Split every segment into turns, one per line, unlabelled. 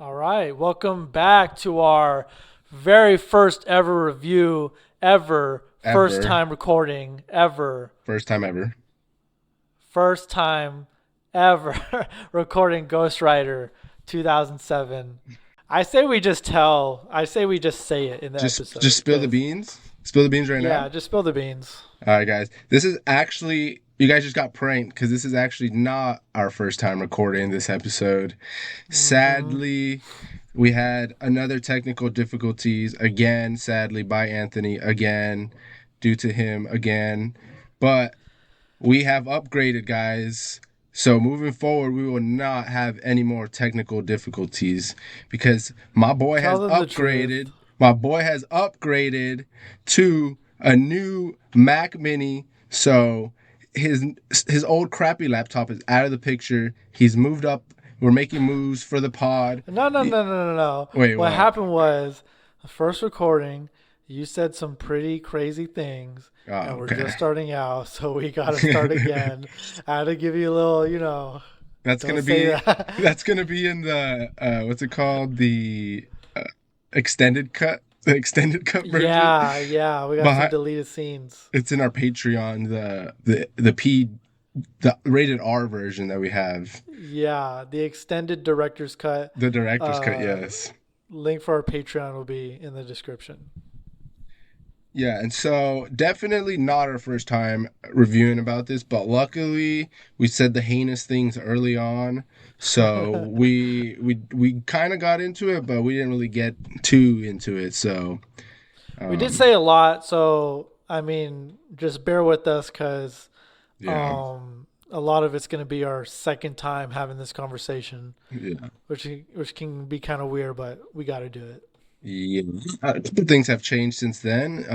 All right, welcome back to our very first ever review ever, first
Ever.
time recording ever,
First time ever.
first time ever recording Ghost Rider 2007. I say we just say it in the
Just
episode
spill the
because,
beans. Spill the beans right now.
yeah, just spill the beans.
All right, guys. This is actually you guys just got pranked because this is actually not our first time recording this episode.
Hmm.
Sadly, we had another technical difficulties again, sadly by Anthony again, due to him again. But we have upgraded, guys. So moving forward, we will not have any more technical difficulties because my boy
Tell
has
them the truth.
upgraded. My boy has upgraded to a new Mac Mini. So his his old crappy laptop is out of the picture. He's moved up. We're making moves for the pod.
No, no, no, no, no, no.
Wait,
What
what?
happened was the first recording, you said some pretty crazy things,
Oh,
and we're
okay.
just starting out, so we got to start again. I had to give you a little,
That's
don't
gonna
say
be
that.
that's gonna be in the what's it called? The extended cut, the extended cut version.
Yeah, yeah, we got some
But
deleted scenes.
it's in our Patreon, the rated R version that we have.
Yeah, the extended director's cut.
The director's cut,
Uh,
yes.
Link for our Patreon will be in the description.
Yeah, and so definitely not our first time reviewing about this, but luckily we said the heinous things early on. So we kind of got into it, but we didn't really get too into it. So
We did
um
say a lot, so I mean, just bear with us because
yeah.
a lot of it's going to be our second time having this conversation,
Yeah.
which can be kind of weird, but we got to do it.
Yeah, a couple things have changed since then.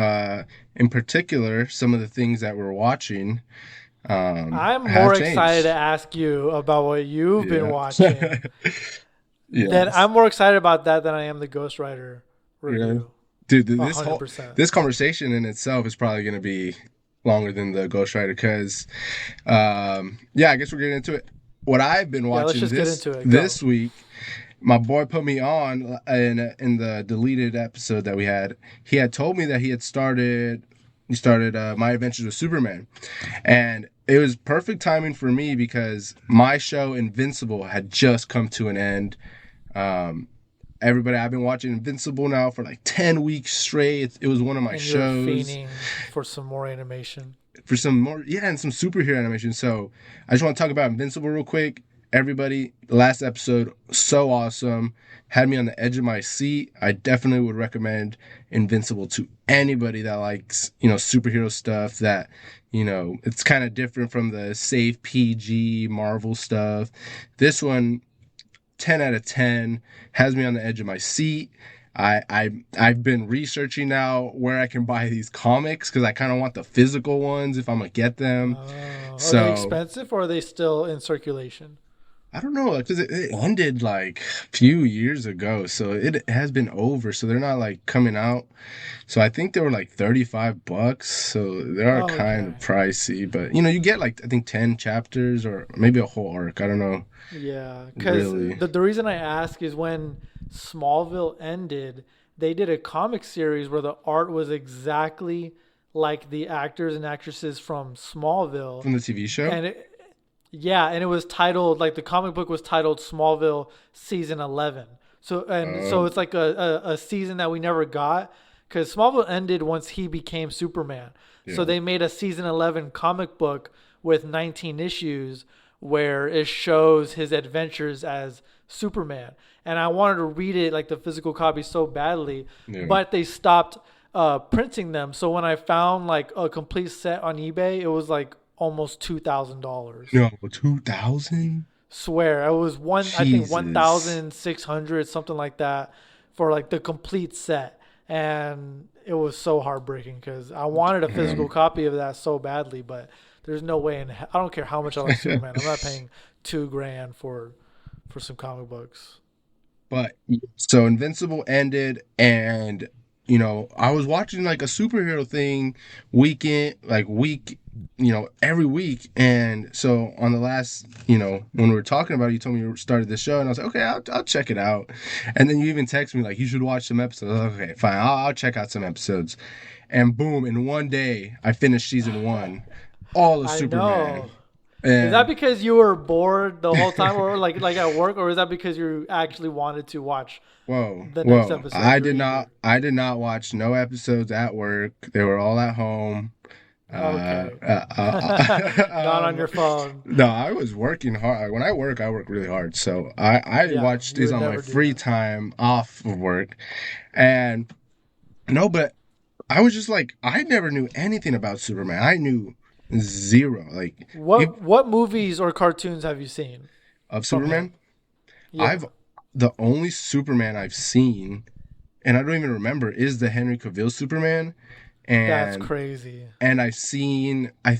In particular, some of the things that we're watching
I'm
have
more excited to
changed.
ask you about what you've been
Yeah.
watching. Then
Yes.
I'm more excited about that than I am the Ghost Rider
Yeah.
review.
Dude,
A
this
hundred
whole
percent.
this conversation in itself is probably going to be longer than the Ghost Rider because, yeah, I guess we're getting into it. What I've been
Yeah, let's
watching
just get
this
into it. Go.
this week, my boy put me on in the deleted episode that we had. He had told me that he started My Adventures with Superman, and it was perfect timing for me because my show Invincible had just come to an end. Um, Everybody, I've been watching Invincible now for like 10 weeks straight. It was one of my
And you're
shows
fiending for some more animation.
for some more, yeah, and some superhero animation. So I just want to talk about Invincible real quick. Everybody, the last episode, so awesome. Had me on the edge of my seat. I definitely would recommend Invincible to anybody that likes, superhero stuff that, it's kind of different from the safe PG Marvel stuff. This one 10 out of 10, has me on the edge of my seat. I've been researching now where I can buy these comics because I kind of want the physical ones if I'm gonna get them.
Are they
So
expensive or are they still in circulation?
I don't know because it ended like a few years ago, so it has been over. So they're not like coming out. So I think they were like $35. So they are
Oh,
kind of
okay.
pricey, but you get like I think 10 chapters or maybe a whole arc. I don't know
Yeah, because
really.
the reason I ask is when Smallville ended, they did a comic series where the art was exactly like the actors and actresses from Smallville,
From the TV show.
and yeah, and it was titled like the comic book was titled Smallville Season 11. So
Oh,
it's like a season that we never got because Smallville ended once he became Superman. So
yeah.
they made a Season 11 comic book with 19 issues where it shows his adventures as Superman. And I wanted to read it like the physical copy so badly,
Yeah.
but they stopped printing them. So when I found like a complete set on eBay, it was like almost $2,000.
No, 2000?
Swear, it was I think one
Jesus.
thousand six hundred something like that for like the complete set, and it was so heartbreaking because I wanted a physical
Um,
copy of that so badly, but there's no way in I don't care how much I like Superman, I'm not paying 2 grand for some comic books.
but so Invincible ended, and I was watching like a superhero thing week every week. And so on the last, when we were talking about it, you told me you started this show, and I was like, okay, I'll check it out. And then you even text me like, you should watch some episodes. I was like, okay, fine, I'll check out some episodes. And boom, in one day, I finished season one, all of
I
Superman.
know. Is that
And
because you were bored the whole time, or like at work, or is that because you actually wanted to watch the next
whoa,
episode?
I
You were
did
eager.
not, I did not watch no episodes at work. They were all at home. Uh,
Okay.
uh,
Not on
uh,
your phone.
no, I was working hard. When I work really hard. So I
Yeah,
watch
you
these
would
on my
never do
free
that.
time off of work. And no, but I was just like, I never knew anything about Superman. I knew zero, like, if,
What movies or cartoons have you seen
of
from him?
Superman.
Yeah,
I've the only Superman I've seen, and I don't even remember, is the Henry Cavill Superman.
that's
And
crazy.
I've seen I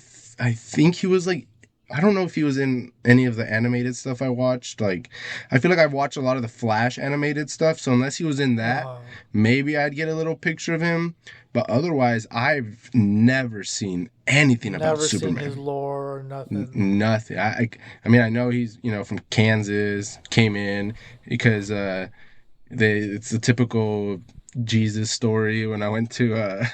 think he was like, I don't know if he was in any of the animated stuff I watched. Like, I feel like I've watched a lot of the Flash animated stuff, so unless he was in that,
Uh,
maybe I'd get a little picture of him. But otherwise, I've never seen anything about
Never seen his
Superman.
lore or nothing.
Nothing. I mean, I know he's, from Kansas, came in because it's the typical Jesus story. When I went to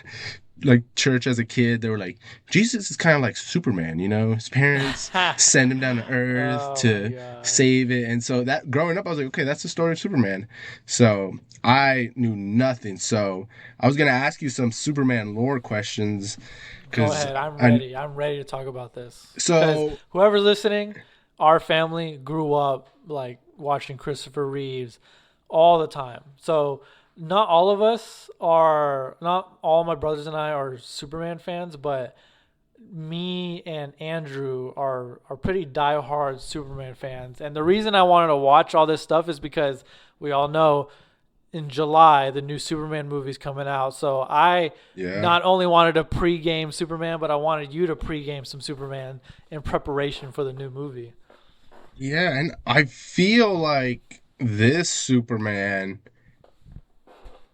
like church as a kid, they were like, Jesus is kind of like Superman, his parents send him down to earth
Oh my
to
god.
save it. And so that growing up, I was like, okay, that's the story of Superman. So I knew nothing. So I was gonna ask you some Superman lore questions
Go
because
ahead. I'm
I
ready. I'm ready to talk about this. Because
so
whoever's listening, our family grew up like watching Christopher Reeves all the time. So not all of us are, not all my brothers and I are Superman fans, but me and Andrew are pretty diehard Superman fans. And the reason I wanted to watch all this stuff is because we all know in July the new Superman movie's coming out. So I
yeah.
not only wanted to pre-game Superman, but I wanted you to pre-game some Superman in preparation for the new movie.
Yeah, and I feel like this Superman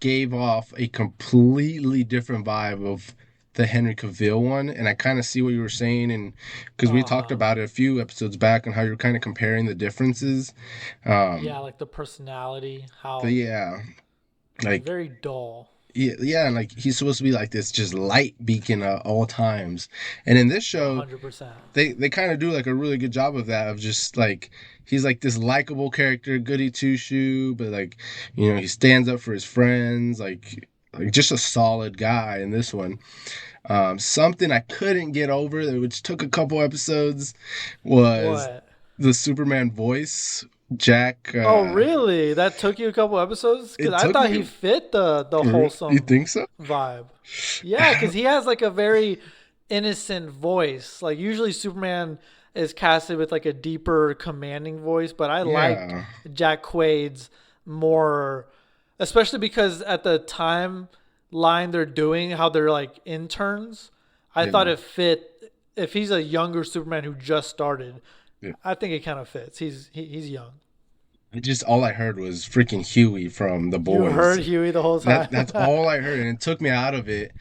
gave off a completely different vibe of the Henry Cavill one, and I kind of see what you were saying, and because we
Uh
talked
huh.
about it a few episodes back on how you're kind of comparing the differences. Um,
Yeah, like the personality,
but
how
yeah, like
very dull.
yeah, and like he's supposed to be like this just light beacon at all times, and in this
A
show,
100%.
they kind of do like a really good job of that, of just like he's like this likable character, goody two shoe, but like he stands up for his friends, like just a solid guy in this one. Something I couldn't get over, which took a couple episodes, was
What?
the Superman voice. Jack,
Oh, really? That took you a couple episodes? Because
it
I
took
thought he
me.
fit the
You
wholesome
think so?
vibe. Yeah, because he has like a very innocent voice. Like usually Superman is casted with like a deeper, commanding voice, but I liked
Yeah,
Jack Quaid's more, especially because at the time line they're doing, how they're like interns. I thought
yeah,
it fit. If he's a younger Superman who just started,
yeah.
I think it kind of fits. He's young.
All I heard was freaking Huey from The
You heard
Boys.
Huey the whole time.
That's all I heard, and it took me out of it.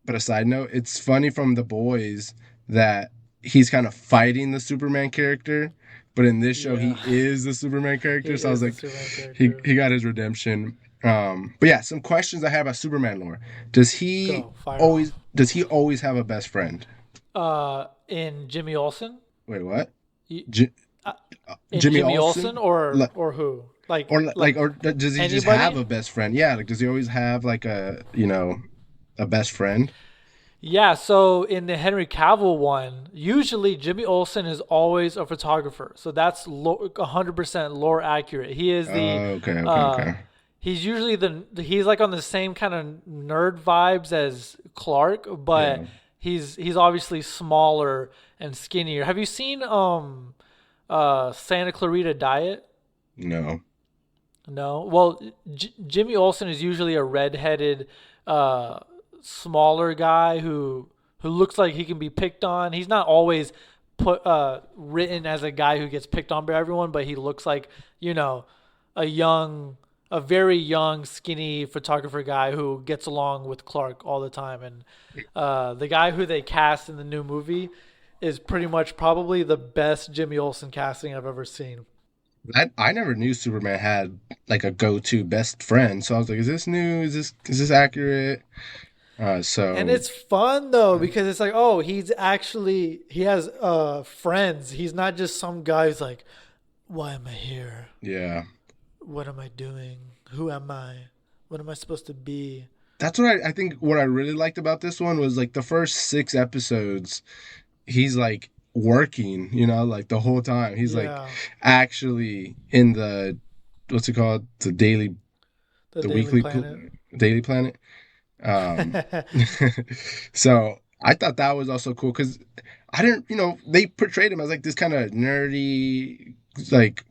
But a side note, it's funny from The Boys that he's kind of fighting the Superman character, but in this show
Yeah,
he is the Superman
he
character. So I was
is the
like,
Superman
he
character.
he got his redemption. But yeah, some questions I have about Superman lore. Does he
Go fire off.
always have a best friend?
In Jimmy Olsen,
Wait, what?
You-
J-
uh,
uh,
in
Jimmy
Jimmy Olsen
Olsen?
or who?
Or does he just have
Anybody?
a best friend? Yeah, like does he always have like a best friend?
Yeah. So in the Henry Cavill one, usually Jimmy Olsen is always a photographer. So that's 100% lore accurate. He is the
Okay, okay,
uh,
okay.
he's usually he's like on the same kind of nerd vibes as Clark, but
Yeah.
he's obviously smaller and skinnier. Have you seen Santa Clarita Diet?
No.
No. Well, Jimmy Olsen is usually a redheaded, uh, smaller guy who looks like he can be picked on. He's not always written as a guy who gets picked on by everyone, but he looks like a young a very young, skinny photographer guy who gets along with Clark all the time. And the guy who they cast in the new movie is pretty much probably the best Jimmy Olsen casting I've ever seen.
I never knew Superman had like a go-to best friend, so I was like, is this new? Is this accurate?
And
So
it's fun though because it's like, oh, he has friends. He's not just some guy who's like, why am I here?
yeah,
What am I doing? Who am I? What am I supposed to be?
that's what I think. What I really liked about this one was like the first 6 episodes. He's like working, like the whole time. He's like
Yeah,
actually in the what's it called?
the
The
Daily
weekly
Planet.
Daily Planet. Um, so I thought that was also cool because I didn't, they portrayed him as like this kind of nerdy, like,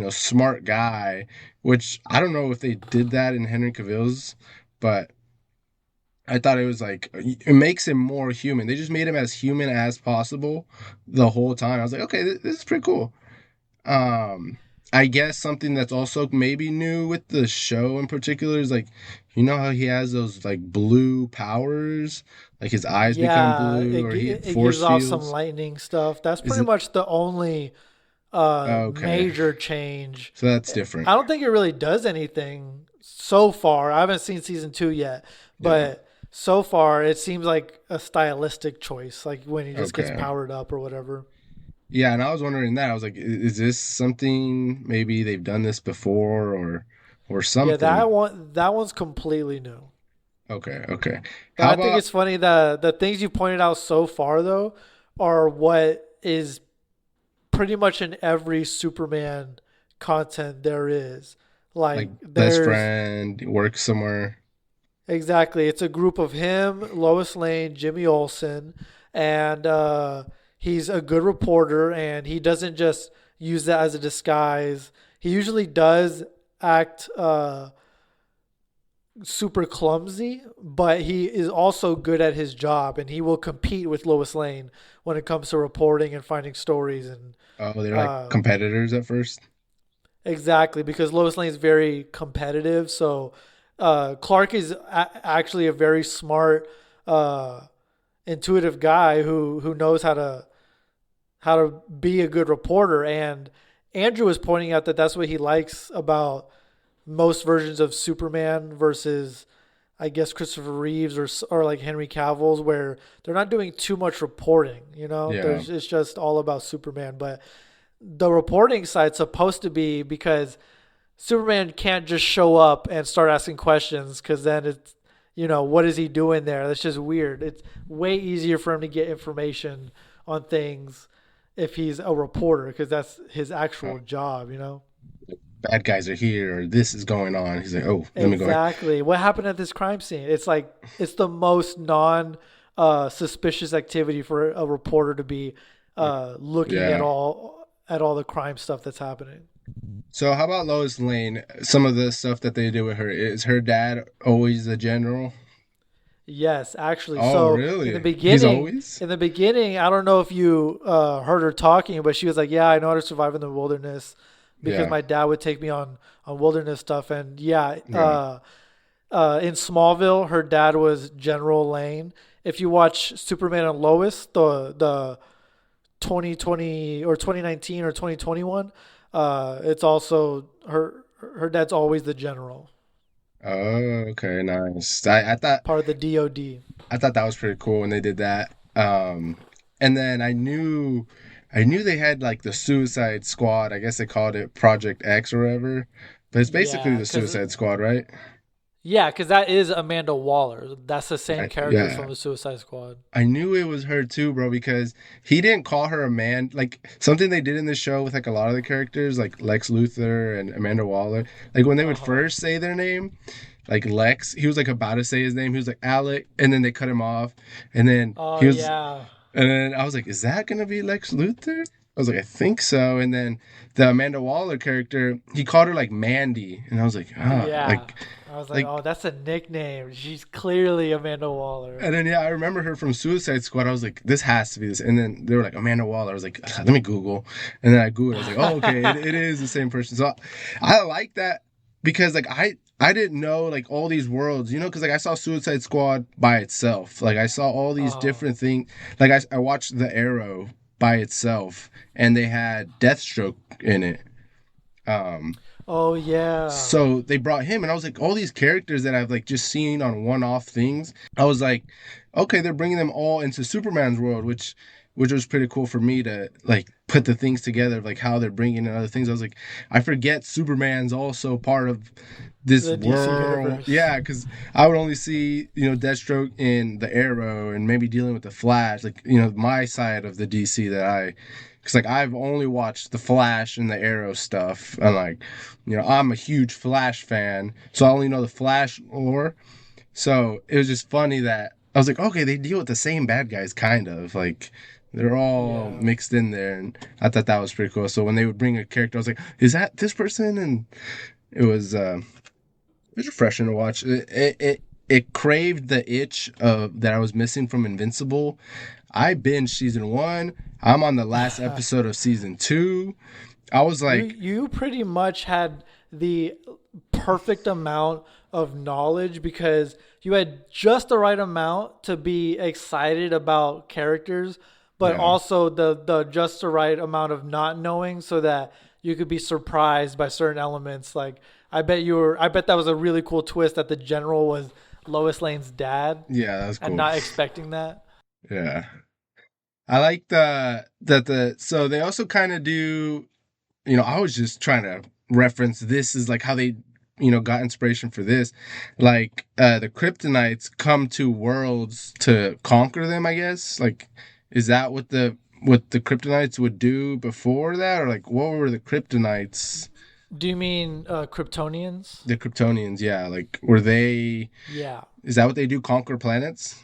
smart guy, which I don't know if they did that in Henry Cavill's, but I thought it was like it makes him more human. They just made him as human as possible the whole time. I was like, okay, this is pretty cool. I guess something that's also maybe new with the show in particular is like, how he has those like blue powers, like his eyes become
Yeah,
blue, or he
it gives
force
off some
fields.
lightning stuff. That's
Is
pretty
it
much the only
okay?
major change.
So that's different.
I don't think it really does anything so far. I haven't seen season 2 yet,
Yeah.
but so far it seems like a stylistic choice, like when he just gets
Okay.
powered up or whatever.
Yeah, and I was wondering that. I was like, is this something maybe they've done this before or
Yeah,
something?
that one's completely new.
Okay, okay.
But
How
I think
about
it's funny that the things you pointed out so far though are what is pretty much in every Superman content there is. Like
like best
there's
friend work somewhere?
exactly, it's a group of him, Lois Lane, Jimmy Olsen, and he's a good reporter and he doesn't just use that as a disguise. He usually does act super clumsy, but he is also good at his job and he will compete with Lois Lane when it comes to reporting and finding stories and
Oh, they're like
uh,
competitors at first.
exactly because Lois Lane is very competitive. So Clark is actually a very smart, uh, intuitive guy who knows how to be a good reporter. And Andrew was pointing out that that's what he likes about most versions of Superman versus I guess Christopher Reeves or like Henry Cavill's, where they're not doing too much reporting.
Yeah.
There's it's just all about Superman. But the reporting side's supposed to be because Superman can't just show up and start asking questions because then it's what is he doing there? That's just weird. It's way easier for him to get information on things if he's a reporter because that's his
Oh,
actual job.
bad guys are here, or this is going on. He's like, oh, let me go.
Exactly. What happened at this crime scene? It's like it's the most non suspicious activity for a reporter to be looking
Yeah.
at all the crime stuff that's happening.
So how about Lois Lane? Some of the stuff that they do with her, is her dad always the general?
Yes, actually.
Oh,
So
really? He's always?
in the beginning, I don't know if you heard her talking, but she was like, "Yeah, I know how to survive in the wilderness because
Yeah.
my dad would take me on wilderness stuff." And yeah,
Yeah.
in Smallville, her dad was General Lane. If you watch Superman and Lois, the 2020 or 2019 or 2021, it's also her dad's always the general,
Oh, okay, nice. I thought
part of the DOD.
I thought that was pretty cool when they did that. And then I knew they had like the Suicide Squad. I guess they called it Project X or whatever. But it's basically
Yeah,
the
cause
Suicide Squad, right?
yeah, cause that is Amanda Waller. That's the same character
Yeah.
from the Suicide Squad.
I knew it was her too, bro, because he didn't call her a man. Like something they did in the show with like a lot of the characters, like Lex Luthor and Amanda Waller. Like when they
Uh
would
huh.
first say their name, like Lex, he was like about to say his name. He was like Alec, and then they cut him off, and then
Oh
he was
yeah.
And then I was like, is that gonna be Lex Luthor? I was like, I think so. And then the Amanda Waller character, he called her like Mandy, and I was like,
Yeah. I was like,
like.
oh, that's a nickname. She's clearly Amanda Waller.
And then yeah, I remember her from Suicide Squad. I was like, this has to be this. And then they were like Amanda Waller. I was like, let me Google. And then I Googled. I was like, oh, okay, it is the same person. So I like that because like I didn't know like all these worlds, you know, because like I saw Suicide Squad by itself. Like I saw all these
Oh,
different things. Like I watched The Arrow by itself, and they had Deathstroke in it. Um,
oh yeah,
so they brought him, and I was like, all these characters that I've like just seen on one-off things. I was like, okay, they're bringing them all into Superman's world, which was pretty cool for me to like put the things together, like how they're bringing in other things. I was like, I forget Superman's also part of this
the DC
world.
universe.
Yeah, because I would only see Deathstroke in the Arrow and maybe dealing with the Flash, like my side of the DC that I. Because like I've only watched the Flash and the Arrow stuff, and like I'm a huge Flash fan, so I only know the Flash lore. So it was just funny that I was like, okay, they deal with the same bad guys, kind of like they're all
Yeah.
mixed in there, and I thought that was pretty cool. So when they would bring a character, I was like, is that this person? And it was refreshing to watch. It craved the itch of that I was missing from Invincible. I binged season one. I'm on the last episode of season two. I was like,
You pretty much had the perfect amount of knowledge because you had just the right amount to be excited about characters, but
yeah,
also the just the right amount of not knowing so that you could be surprised by certain elements. Like I bet that was a really cool twist that the general was Lois Lane's dad
yeah, that was
and
cool.
not expecting that.
Yeah, I like the so they also kind of do. I was just trying to reference this is like how they got inspiration for this. Like the Kryptonites come to worlds to conquer them, I guess. Like is that what the Kryptonites would do before that, or like what were the Kryptonites?
Do you mean Kryptonians?
The Kryptonians, yeah, like were they,
Yeah.
is that what they do, conquer planets?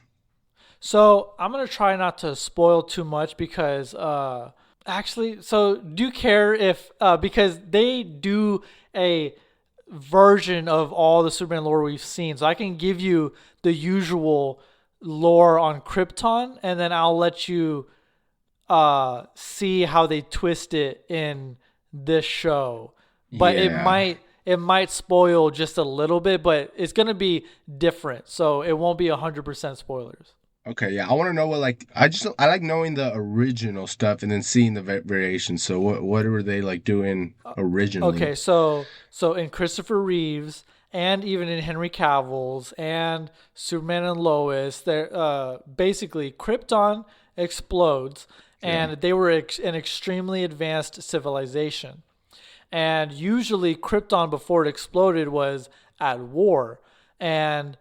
So I'm gonna try not to spoil too much because actually, so do you care if because they do a version of all the Superman lore we've seen, so I can give you the usual lore on Krypton, and then I'll let you see how they twist it in this show. But
Yeah.
it might spoil just a little bit, but it's gonna be different, so it won't be 100% spoilers.
Okay, yeah. I want to know what like I like knowing the original stuff and then seeing the variations. So what were they like doing originally?
Okay, so in Christopher Reeves and even in Henry Cavill's and Superman and Lois, they're basically Krypton explodes,
Yeah.
and they were an extremely advanced civilization. And usually, Krypton before it exploded was at war, and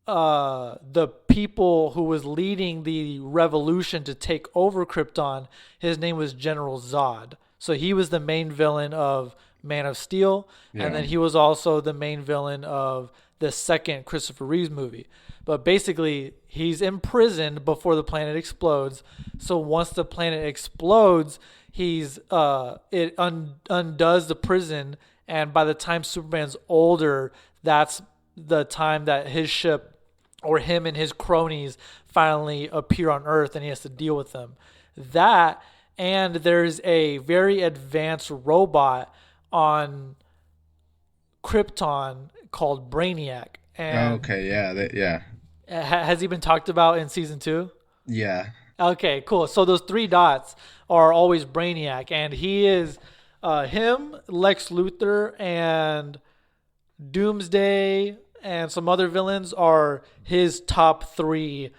the people who was leading the revolution to take over Krypton, his name was General Zod. So he was the main villain of Man of Steel, and
Yeah.
then he was also the main villain of the second Christopher Reeves movie. But basically, he's imprisoned before the planet explodes. So once the planet explodes, undoes the prison, and by the time Superman's older, that's the time that his ship or him and his cronies finally appear on Earth and he has to deal with them. That, and there's a very advanced robot on Krypton called Brainiac. And
Okay, yeah, yeah.
has he been talked about in season two?
Yeah.
Okay, cool. So those three dots are always Brainiac, and he is him, Lex Luthor, and Doomsday, and some other villains are his top three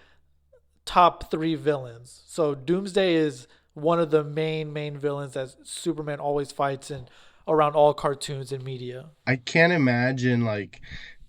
villains. So Doomsday is one of the main villains that Superman always fights in around all cartoons and media.
I can't imagine like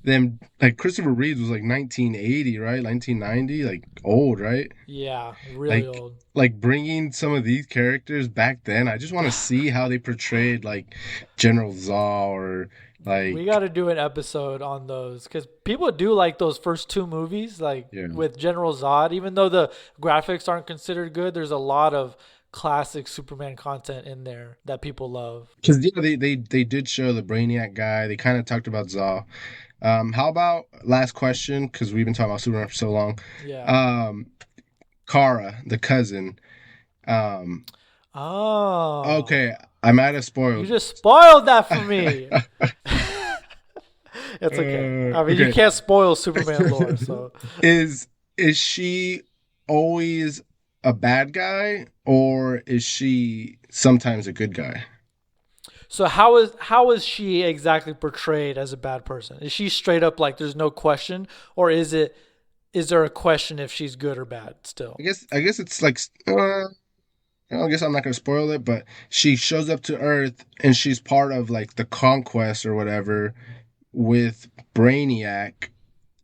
them like Christopher Reeves was like 1980, right? 1990, like old, right?
Yeah, really
Like
old.
like bringing some of these characters back then. I just want to see how they portrayed like General Zod or
We got
like
to do an episode on those because people do like those first two movies, like
yeah.
with General Zod. Even though the graphics aren't considered good, there's a lot of classic Superman content in there that people love.
Because they did show the Brainiac guy. They kind of talked about Zod. How about last question? Because we've been talking about Superman for so long.
Yeah.
Um, Kara, the cousin. Um,
Oh,
okay, I might have
you
spoiled.
just spoiled that for me. It's okay. I mean, you
Okay.
can't spoil Superman lore, so.
Is she always a bad guy or is she sometimes a good guy?
So how is she exactly portrayed as a bad person? Is she straight up like there's no question, or is there a question if she's good or bad still?
I guess it's like I guess I'm not gonna spoil it, but she shows up to Earth and she's part of like the conquest or whatever with Brainiac,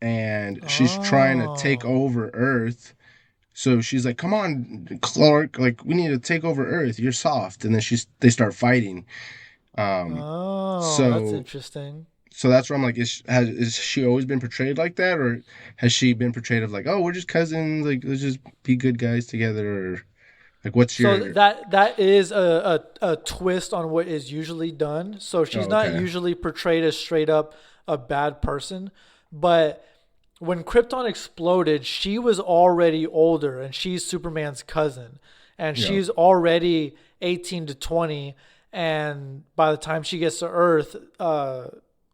and she's trying to take
Oh,
over Earth. So she's like, "Come on, Clark! Like we need to take over Earth. You're soft." And then they start fighting. Um,
oh, that's
so
interesting.
so that's where I'm like, is she always been portrayed like that, or has she been portrayed of like, oh, we're just cousins, like let's just be good guys together, or like what's
So
your?
that is a twist on what is usually done. So
Oh,
she's not
okay,
usually portrayed as straight up a bad person, but when Krypton exploded, she was already older and she's Superman's cousin. And
yeah,
she's already 18 to 20. And by the time she gets to Earth,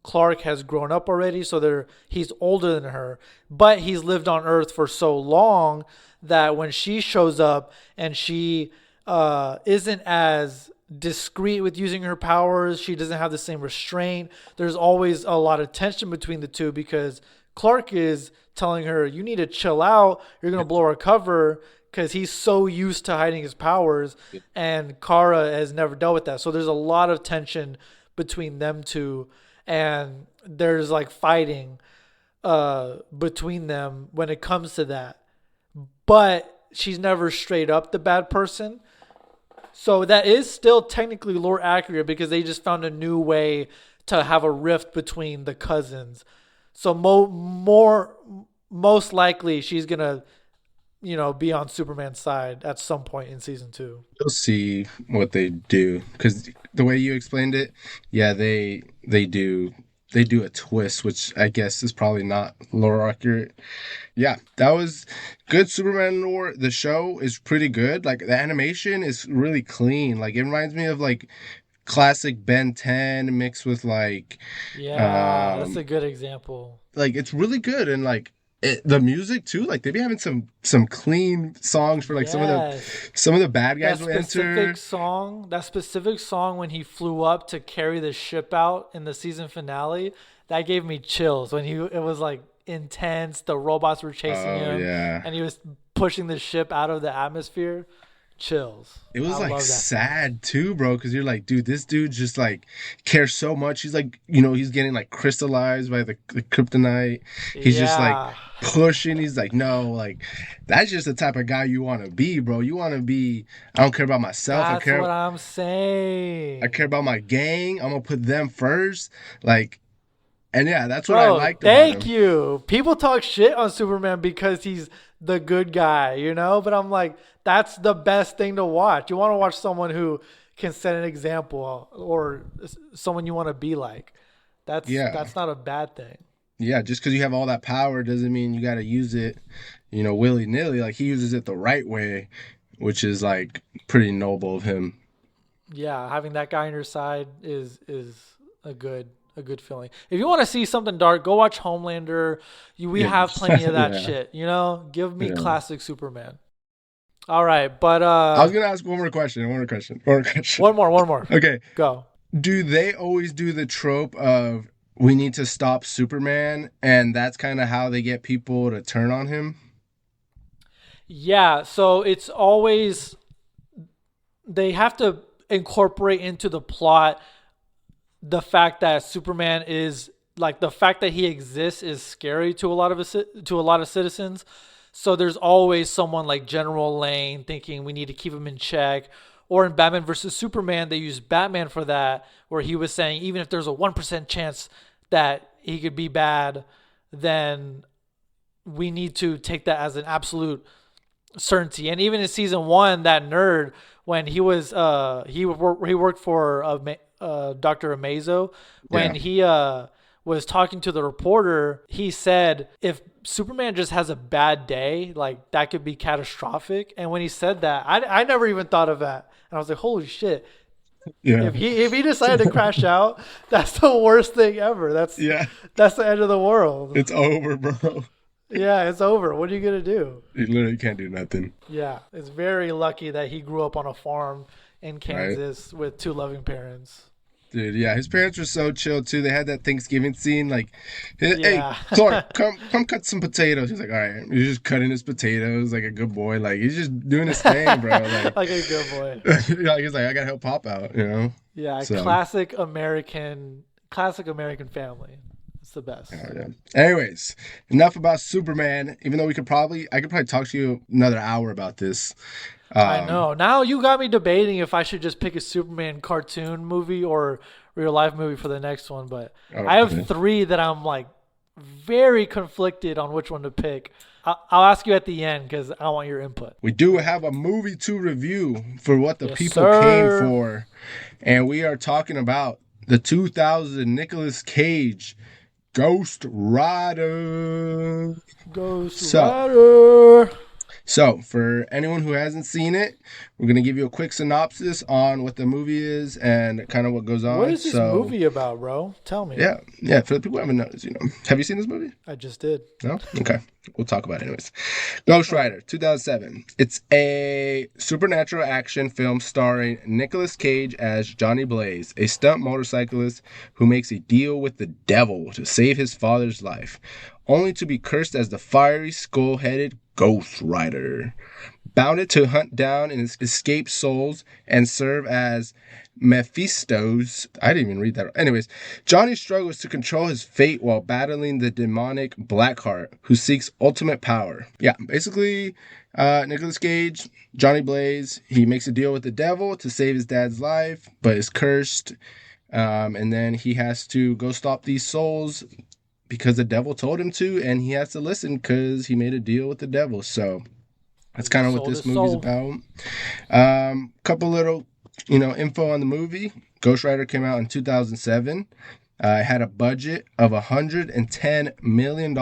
Clark has grown up already. So he's older than her. But he's lived on Earth for so long that when she shows up and she isn't as discreet with using her powers, she doesn't have the same restraint. There's always a lot of tension between the two because Clark is telling her, "You need to chill out. You're gonna blow our cover." Because he's so used to hiding his powers, and Kara has never dealt with that. So there's a lot of tension between them two, and there's like fighting between them when it comes to that. But she's never straight up the bad person. So that is still technically lore accurate because they just found a new way to have a rift between the cousins. So most likely she's gonna be on Superman's side at some point in season two.
you'll see what they do because the way you explained it, yeah, they do a twist, which I guess is probably not lore accurate. Yeah, that was good Superman lore. The show is pretty good. Like the animation is really clean. Like it reminds me of like classic Ben 10 mixed with
Yeah, that's
um
a good example.
like it's really good and like the music too. Like they be having some clean songs for like
Yes.
some of the bad guys will enter.
That specific song when he flew up to carry the ship out in the season finale, that gave me chills when it was like intense, the robots were chasing
Oh
him
yeah.
and he was pushing the ship out of the atmosphere. Chills.
It
I
was like
love that song.
sad too, bro, because you're like, dude, this dude just like cares so much. He's like, he's getting like crystallized by the kryptonite. He's just like
Yeah.
pushing. He's like, no, like that's just the type of guy you want to be, bro. You want to be. I don't care about myself.
That's what I'm
I
saying.
care about my gang. I'm gonna put them first. Like, and yeah, that's what I
Bro,
liked about
thank
him.
you. People talk shit on Superman because he's the good guy. But I'm like, that's the best thing to watch. You want to watch someone who can set an example or someone you want to be like. That's
Yeah,
that's not a bad thing.
yeah. Just because you have all that power doesn't mean you got to use it, willy nilly. Like he uses it the right way, which is like pretty noble of him.
Yeah, having that guy on your side is a good feeling. If you want to see something dark, go watch Homelander. We
Yeah,
have plenty of that
yeah,
shit. Give me
yeah.
classic Superman. All right, but
I was gonna ask one more question. One more question. One more question.
one more.
Okay.
Go.
Do they always do the trope of we need to stop Superman, and that's kind of how they get people to turn on him?
Yeah, so it's always they have to incorporate into the plot the fact that Superman is like the fact that he exists is scary to a lot of citizens. So there's always someone like General Lane thinking we need to keep him in check. Or in Batman versus Superman, they use Batman for that, where he was saying even if there's a 1% chance that he could be bad, then we need to take that as an absolute certainty. And even in season one, that nerd when he worked for Dr. Amazo,
Yeah.
when he was talking to the reporter, he said if Superman just has a bad day, like that could be catastrophic. And when he said that, I never even thought of that, and I was like, holy shit.
Yeah.
If he decided to crash out, that's the worst thing ever.
Yeah.
That's the end of the world.
It's over, bro.
Yeah, it's over. What are you gonna do?
You literally can't do nothing.
Yeah, it's very lucky that he grew up on a farm in
Right.
Kansas with two loving parents.
Dude, yeah, his parents were so chill too. They had that Thanksgiving scene, like, hey,
Yeah,
Clark, come cut some potatoes. He's like, all right. He's just cutting his potatoes like a good boy. Like he's just doing his thing, bro. Like,
like a good boy.
like he's like, I gotta help Pop out, you know.
Yeah,
So,
classic American family. It's the best.
yeah. Anyways, enough about Superman. Even though I could probably talk to you another hour about this.
I
Um,
know. Now you got me debating if I should just pick a Superman cartoon movie or real life movie for the next one, but I have
okay.
three that I'm like very conflicted on which one to pick. I'll ask you at the end because I want your input.
We do have a movie to review for what the
Yes,
people came
sir.
for, and we are talking about the 2000 Nicolas Cage Ghost Rider.
Ghost
So,
Rider.
for anyone who hasn't seen it, we're gonna give you a quick synopsis on what the movie is and kind of what goes
What
on.
is this
So,
movie about, bro? Tell me.
yeah, for the people who haven't noticed, have you seen this movie?
I just did.
No? Okay. We'll talk about it anyways. Ghost
Okay.
Rider, 2007. It's a supernatural action film starring Nicolas Cage as Johnny Blaze, a stunt motorcyclist who makes a deal with the devil to save his father's life, only to be cursed as the fiery, skull-headed Ghost Rider. Bounded to hunt down and escape souls and serve as Mephisto's. I didn't even read that. Anyways, Johnny struggles to control his fate while battling the demonic Blackheart, who seeks ultimate power. Yeah, basically, Nicolas Cage, Johnny Blaze, he makes a deal with the devil to save his dad's life, but is cursed. And then he has to go stop these souls because the devil told him to, and he has to listen because he made a deal with the devil. So that's kind of what
Sold
this
his
movie's
soul.
about. Couple little, info on the movie. Ghost Rider came out in 2007. It had a budget of $110 million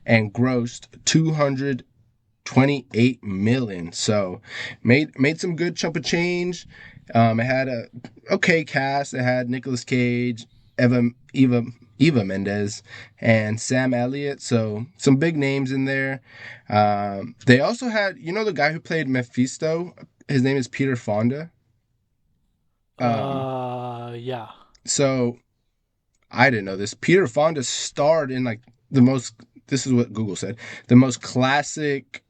and grossed 228 million. So made some good chunk of change. It had a okay cast. It had Nicolas Cage, Eva Mendes, and Sam Elliott. So some big names in there. They also had, the guy who played Mephisto. His name is Peter Fonda.
Yeah.
So I didn't know this. Peter Fonda starred in like the most. This is what Google said. The most classic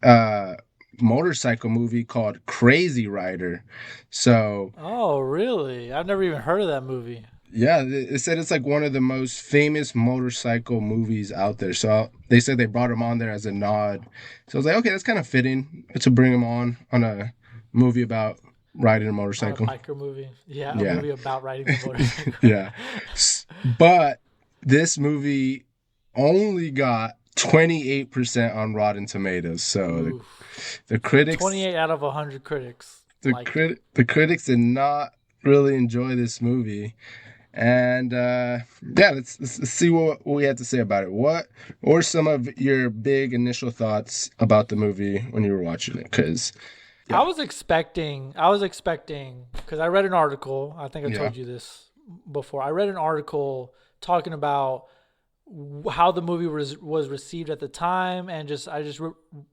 motorcycle movie called Crazy Rider. So
Oh, really? I've never even heard of that movie.
yeah, it said it's like one of the most famous motorcycle movies out there. So they said they brought him on there as a nod. So I was like, okay, that's kind of fitting to bring him on a movie about riding a
On a
motorcycle.
biker movie. Yeah, a
Yeah,
movie about riding a motorcycle.
yeah. But this movie only got 28% on Rotten Tomatoes. So
Oof.
the critics
28 out of 100 critics liked it.
the critics did not really enjoy this movie. And yeah, let's see what we had to say about it. What were some of your big initial thoughts about the movie when you were watching it? Because
I
yeah,
was expecting, because I read an article. I think I
yeah,
told you this before. I read an article talking about how the movie was received at the time, and I just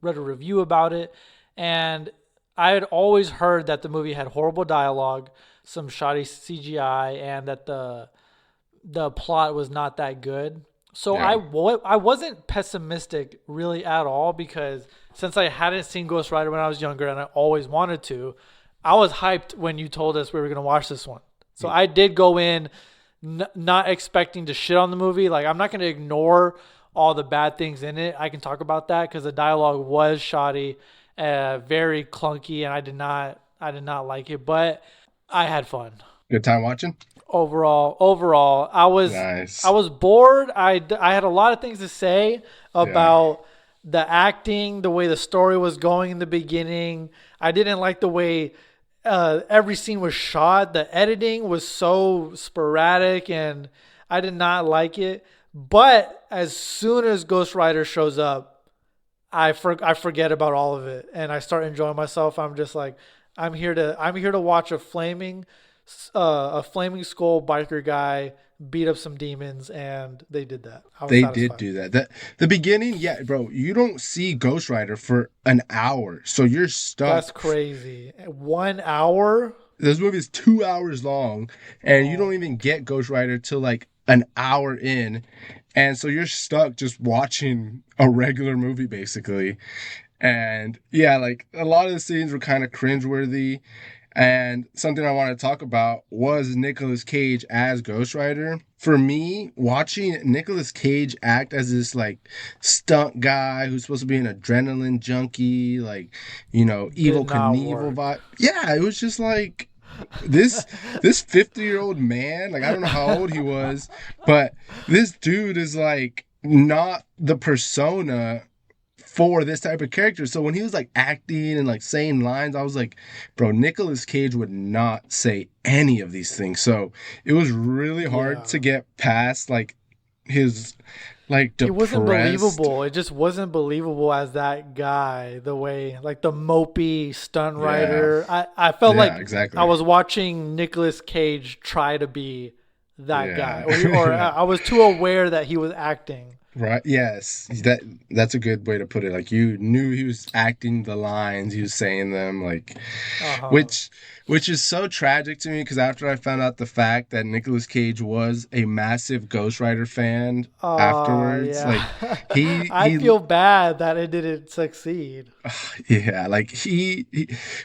read a review about it, and I had always heard that the movie had horrible dialogue, some shoddy CGI, and that the plot was not that good. So
yeah,
I wasn't pessimistic really at all, because since I hadn't seen Ghost Rider when I was younger and I always wanted to, I was hyped when you told us we were going to watch this one. So I did go in not expecting to shit on the movie. Like, I'm not going to ignore all the bad things in it. I can talk about that because the dialogue was shoddy, very clunky, and I did not like it, but I had fun.
good time watching.
Overall, I
Nice.
was bored. I had a lot of things to say
Yeah,
about the acting, the way the story was going in the beginning. I didn't like the way every scene was shot. The editing was so sporadic, and I did not like it. But as soon as Ghost Rider shows up, I forget about all of it, and I start enjoying myself. I'm just like, I'm here to watch a flaming a flaming skull biker guy beat up some demons, and they did that. I was
They did
satisfied.
do that. The beginning, yeah, bro. You don't see Ghost Rider for an hour, so you're
That's
stuck.
crazy. 1 hour?
This movie is 2 hours long, and you don't
Oh,
even get Ghost Rider till like an hour in, and so you're stuck just watching a regular movie basically. And yeah, like a lot of the scenes were kind of cringeworthy. And something I want to talk about was Nicolas Cage as Ghost Rider. For me, watching Nicolas Cage act as this like stunt guy who's supposed to be an adrenaline junkie, like, Evil
did not
Knievel
work.
vibe. Yeah, it was just like this this 50-year-old man, like I don't know how old he was, but this dude is like not the persona for this type of character. So when he was like acting and like saying lines, I was like, bro, Nicolas Cage would not say any of these things. So it was really hard to
Yeah.
get past like his like
It wasn't
depressed.
believable. It just wasn't believable as that guy, the way, like the mopey stunt
Yeah.
rider. I felt
Yeah,
like I
exactly.
was watching Nicolas Cage try to be that guy,
Yeah.
or
Yeah.
I was too aware that he was acting.
Right. Yes. That's a good way to put it. Like you knew he was acting the lines, he was saying them, like
Uh huh.
which which is so tragic to me because after I found out the fact that Nicolas Cage was a massive Ghost Rider fan afterwards,
Yeah.
like
I
he
feel bad that it didn't succeed.
yeah, like he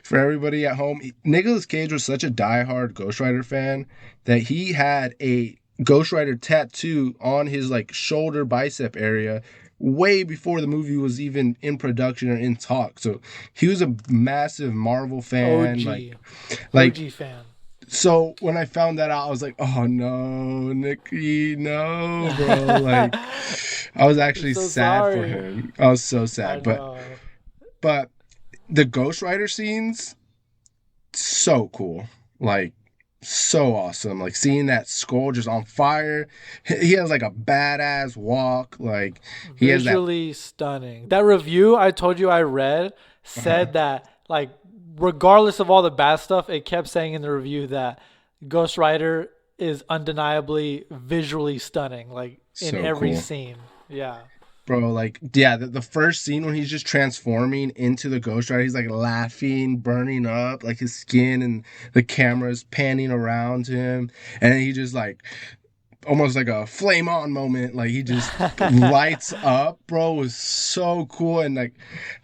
for everybody at home, Nicolas Cage was such a diehard Ghost Rider fan that he had a Ghost Rider tattoo on his like shoulder bicep area way before the movie was even in production or in talk. So he was a massive Marvel fan,
OG,
like
OG fan.
so when I found that out, I was like, oh no, Nicky, no, bro. Like I was
I'm
actually
so
sad for
sorry.
him. I was so
I
sad.
know.
But the Ghost Rider scenes, so cool. Like so awesome. Like seeing that skull just on fire. He has like a badass walk. Like he has that
Visually stunning. That review I told you I read
uh
said that, like, regardless of all the bad stuff, it kept saying in the review that Ghost Rider is undeniably visually stunning, like in
so
every
cool.
scene. Yeah.
Bro, like, yeah, the first scene when he's just transforming into the Ghost Rider, he's like laughing, burning up, like his skin, and the camera's panning around him. And then he just like almost like a flame on moment. Like he just lights up, bro. It was so cool. And like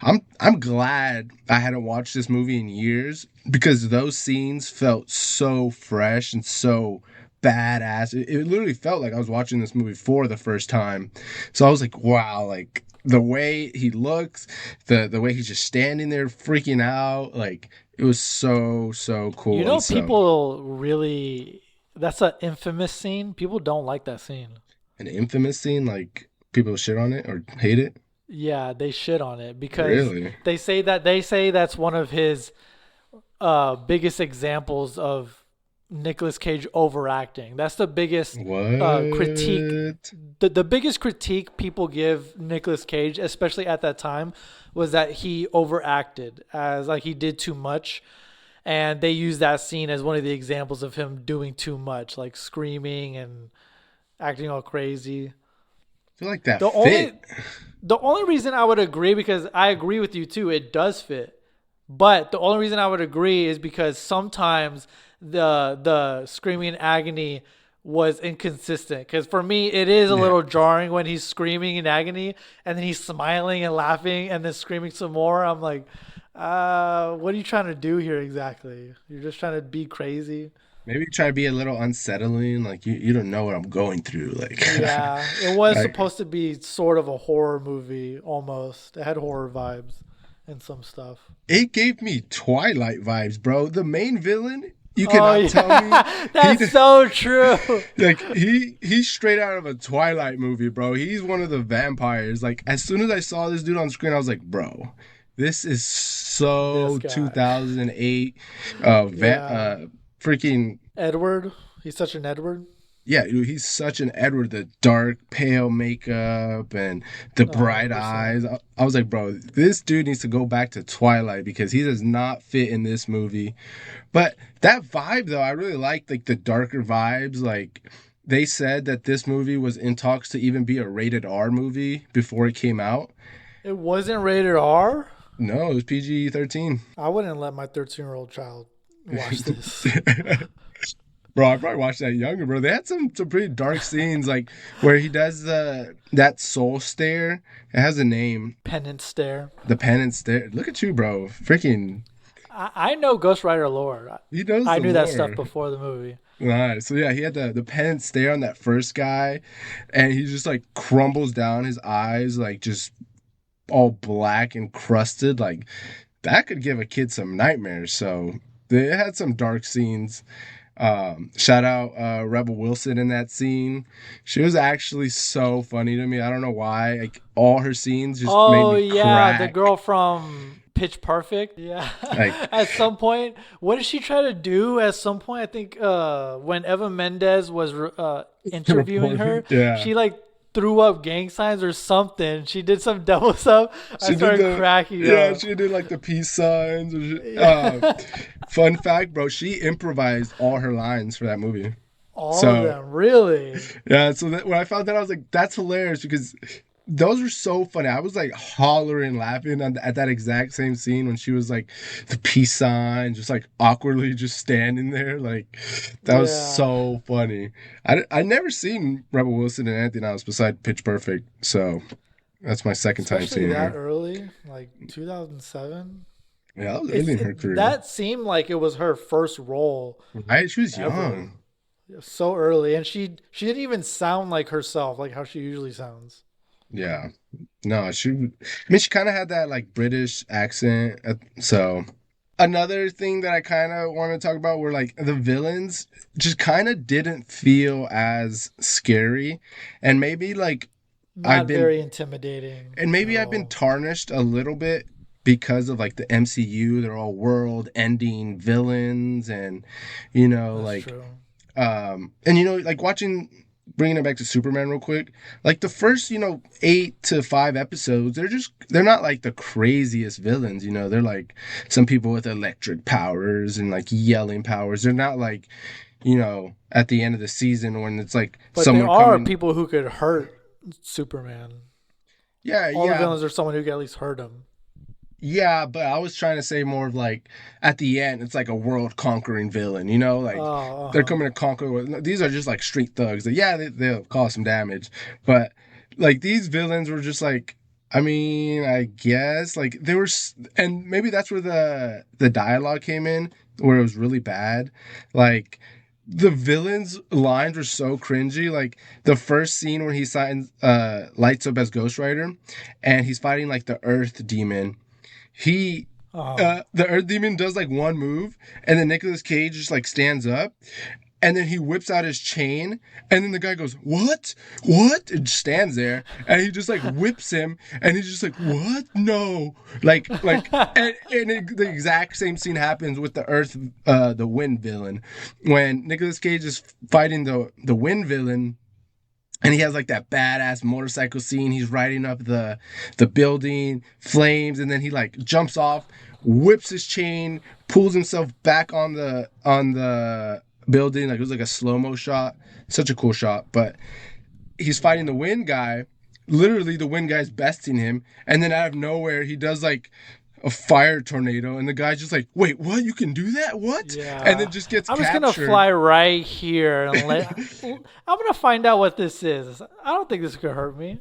I'm glad I hadn't watched this movie in years because those scenes felt so fresh and so badass. It literally felt like I was watching this movie for the first time. So I was like, wow, like the way he looks, the way he's just standing there freaking out, like it was so
You
cool.
know,
And so
people really, that's an infamous scene. People don't like that scene.
an infamous scene, like people shit on it or hate it.
Yeah, they shit on it because
Really?
they say that's one of his biggest examples of Nicolas Cage overacting. That's the biggest critique.
What?
The biggest critique people give Nicolas Cage, especially at that time, was that he overacted, as like he did too much, and they use that scene as one of the examples of him doing too much, like screaming and acting all crazy.
I feel like that
The
fit.
only the only reason I would agree, because I agree with you too, it does fit. But the only reason I would agree is because sometimes the screaming agony was inconsistent. Because for me, it is a
Yeah.
little jarring when he's screaming in agony and then he's smiling and laughing and then screaming some more. I'm like, what are you trying to do here exactly? You're just trying to be crazy.
Maybe try to be a little unsettling. Like you don't know what I'm going through. Like,
Yeah, it was
like
supposed to be sort of a horror movie almost. It had horror vibes and some stuff.
it gave me Twilight vibes, bro. The main villain, you
Oh
cannot tell me
yeah,
he
that's so true.
like he's straight out of a Twilight movie, bro. He's one of the vampires. Like as soon as I saw this dude on screen, I was like, bro, this is
This
so
guy.
2008
Yeah.
freaking
Edward. He's such an Edward.
Yeah, dude, he's such an Edward. The dark, pale makeup and the bright
100%.
eyes. I was like, bro, this dude needs to go back to Twilight because he does not fit in this movie. But that vibe, though, I really liked like the darker vibes. Like they said that this movie was in talks to even be a rated R movie before it came out.
It wasn't rated R.
No, it was PG-13.
I wouldn't let my 13-year-old child watch this.
Bro, I probably watched that younger, bro. They had some pretty dark scenes, like where he does that soul stare. It has a name,
Penance stare.
the penance stare. Look at you, bro. Freaking,
I know Ghost Rider lore.
he knows
I
the
knew that stuff
lore.
before the movie.
Nice. So yeah, he had the penance stare on that first guy, and he just like crumbles down his eyes, like just all black and crusted. Like that could give a kid some nightmares. So they had some dark scenes. Shout out Rebel Wilson in that scene. She was actually so funny to me. I don't know why. Like all her scenes just made
Oh
me
yeah, the
crack.
girl from Pitch Perfect. Yeah.
Like
At some point, what did she try to do? At some point, I think when Eva Mendes was interviewing her,
yeah.
she like threw up gang signs or something. She did some devil stuff. I
She did
started
the
cracking
yeah,
up.
she did like the peace signs.
Yeah.
Fun fact, bro, she improvised all her lines for that movie.
All of
So
them, really.
yeah, so when I found that, I was like, that's hilarious because those were so funny. I was like hollering, laughing at that exact same scene when she was like the peace sign, just like awkwardly just standing there. Like that was
Yeah.
so funny. I never seen Rebel Wilson and anything else besides Pitch Perfect, so that's my second time
Especially
seeing
that
her.
early, like 2007.
Yeah, that was early in her career.
That seemed like it was her first role
Right? She was
ever.
young.
So early, and she didn't even sound like herself, like how she usually sounds.
Yeah. No, I mean, she kind of had that like British accent. So another thing that I kind of want to talk about were like the villains just kind of didn't feel as scary. And maybe like I've
Not
been,
very intimidating
and
at
maybe I've been
all.
tarnished a little bit because of like the MCU. They're all world ending villains and,
That's
like
true.
and like watching, bringing it back to Superman real quick, like the first 8 to 5 episodes, they're not like the craziest villains. They're like some people with electric powers and like yelling powers. They're not like at the end of the season when it's like
But there
someone
are
coming.
people who could hurt Superman.
Yeah,
All the
yeah,
villains are someone who could at least hurt him.
yeah, but I was trying to say more of like at the end, it's like a world conquering villain, like
Oh,
they're
uh-huh.
coming to conquer. These are just like street thugs. That yeah, they'll cause some damage, but like these villains were just like, I mean, I guess like they were, and maybe that's where the dialogue came in, where it was really bad. Like the villains' lines were so cringy. Like the first scene where he signs lights up as Ghost Rider, and he's fighting like the Earth Demon. He
Uh-huh.
The Earth Demon does like one move, and then Nicolas Cage just like stands up, and then he whips out his chain, and then the guy goes, "What? What?" and just stands there, and he just like whips him, and he's just like, "What? No!" The exact same scene happens with the Wind villain, when Nicolas Cage is fighting the Wind villain. And he has like that badass motorcycle scene. He's riding up the building, flames, and then he like jumps off, whips his chain, pulls himself back on the building. Like it was like a slow-mo shot. Such a cool shot. But he's fighting the
Yeah.
wind guy. Literally the wind guy's besting him. And then out of nowhere, he does like a fire tornado, and the guy's just like, "Wait, what? You can do that? What?" And then
Yeah.
just gets
I'm just gonna
captured.
fly right here and I'm gonna find out what this is. I don't think this could hurt me.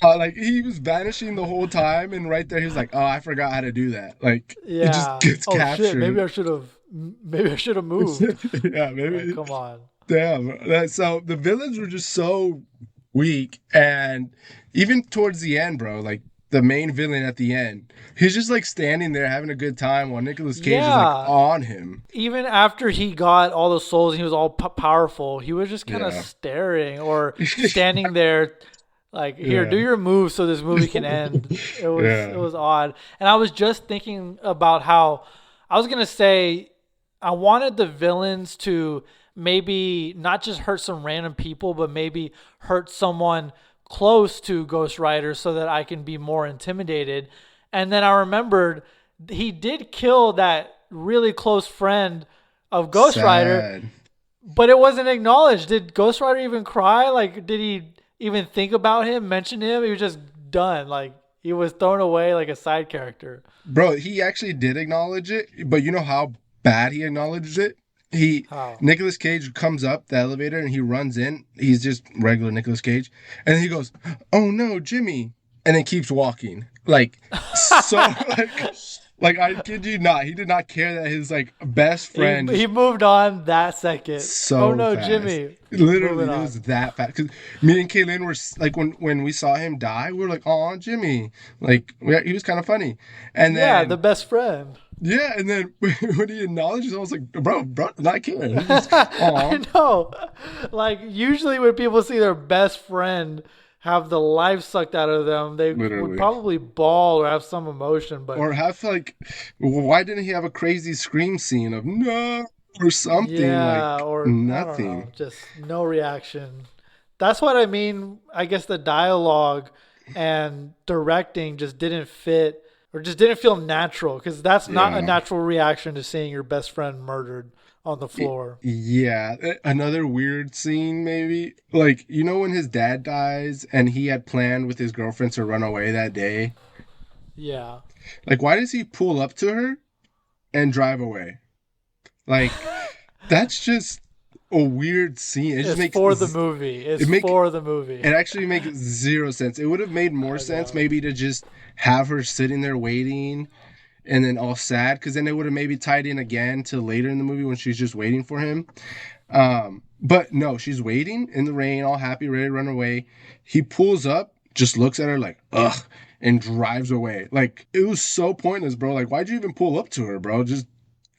Like he was vanishing the whole time, and right there he was like, "Oh, I forgot how to do that." Like he just
Yeah.
gets
Oh shit.
captured.
Maybe I should have moved.
Yeah,
Like,
maybe.
come on.
Damn. So the villains were just so weak, and even towards the end, bro, like the main villain at the end, he's just like standing there having a good time while Nicolas Cage is like
Yeah.
on him.
Even after he got all the souls and he was all powerful, he was just kind of
Yeah.
staring or standing there, like, here, do
Yeah.
your move so this movie can end. It
Yeah.
was odd. And I was just thinking about how I was gonna say I wanted the villains to maybe not just hurt some random people, but maybe hurt someone close to Ghost Rider so that I can be more intimidated. And then I remembered he did kill that really close friend of Ghost Rider,
Sad.
but it wasn't acknowledged. Did Ghost Rider even cry? Like, did he even think about him, mention him? He was just done. Like, he was thrown away like a side character.
Bro, he actually did acknowledge it, but you know how bad he acknowledged it? He
How?
Nicolas Cage comes up the elevator and he runs in. He's just regular Nicolas Cage. And then he goes, "Oh no, Jimmy." And then keeps walking. Like so like I kid you not, he did not care that his like best friend
He moved on that second.
so
Oh no,
fast.
Jimmy.
Literally,
Moving
it
on.
was that fast. Cause me and Kaylin were like, when we saw him die, we were like, "Oh, Jimmy!" Like he was kind of funny. And
Yeah,
then
the best friend.
yeah, and then when he acknowledges, I was like, "Bro, not kidding." He's just,
I
"Aw."
know. Like, usually when people see their best friend have the life sucked out of them, they would
Literally.
probably bawl or have some emotion. But
Or have like, why didn't he have a crazy scream scene of no or something
yeah,
like
or I don't know,
nothing?
just no reaction. That's what I mean. I guess the dialogue and directing just didn't fit or just didn't feel natural because that's not a
Yeah.
natural reaction to seeing your best friend murdered on the floor.
Yeah, another weird scene maybe. Like, you know when his dad dies and he had planned with his girlfriend to run away that day?
Yeah.
Like, why does he pull up to her and drive away? Like, that's just a weird scene. It just
It's
makes
for the movie. It's
it make
for the movie.
it actually makes zero sense. It would have made more
I
sense
know.
maybe to just have her sitting there waiting and then all sad because then it would have maybe tied in again to later in the movie when she's just waiting for him. But no, she's waiting in the rain, all happy, ready to run away. He pulls up, just looks at her like, ugh, and drives away. Like, it was so pointless, bro. Like, why'd you even pull up to her, bro? Just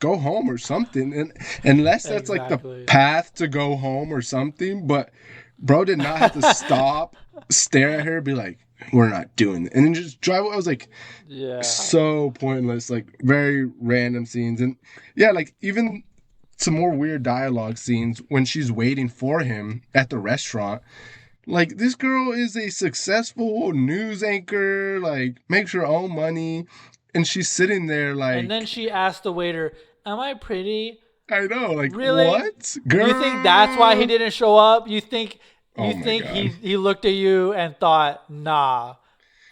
go home or something. And unless that's like the
Exactly.
path to go home or something, but bro did not have to stop, stare at her, be like, we're not doing it. And then just drive away. I was like,
Yeah.
so pointless, like very random scenes. And yeah, like even some more weird dialogue scenes when she's waiting for him at the restaurant. Like, this girl is a successful news anchor, like makes her own money, and she's sitting there
And then
like,
she asked the waiter, "Am I pretty?"
I know, like,
Really?
what, girl?
You think that's why he didn't show up? You think
Oh
you
my
think
God.
he looked at you and thought, "Nah,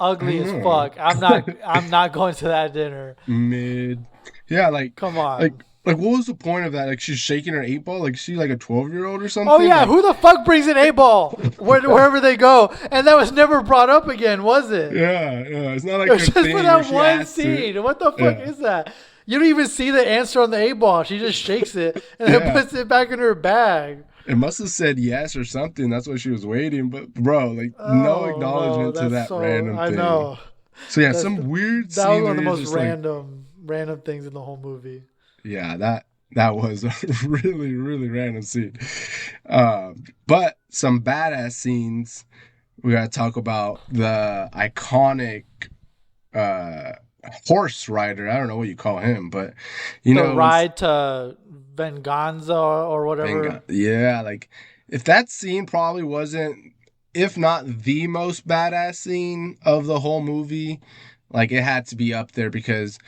ugly
I
as
know.
fuck. I'm not going to that dinner."
Mid, yeah,
Come
like
on.
like what was the point of that? Like, she's shaking her 8 ball, like she like a 12-year-old or something.
Oh yeah,
Like,
who the fuck brings an A-ball wherever they go? And that was never brought up again, was it?
yeah, it's not like
It
her
was just
thing
for
where
that
she
one
has to.
scene. What the fuck
Yeah.
is that? You don't even see the answer on the A-ball. She just shakes it and then
Yeah.
puts it back in her bag.
It must have said yes or something. That's why she was waiting. But bro, like no
Oh no,
acknowledgement to
that's
that
so.
random
I
thing.
know.
So yeah,
That's
some weird
that was
scene
one
where
of the
you're
most
just like,
random things in the whole movie.
yeah, that was a really random scene. But some badass scenes. We gotta talk about the iconic uh horse rider. I don't know what you call him, but you
The
know, when
ride to Venganza or whatever.
yeah, like if that scene probably wasn't, if not the most badass scene of the whole movie, like it had to be up there because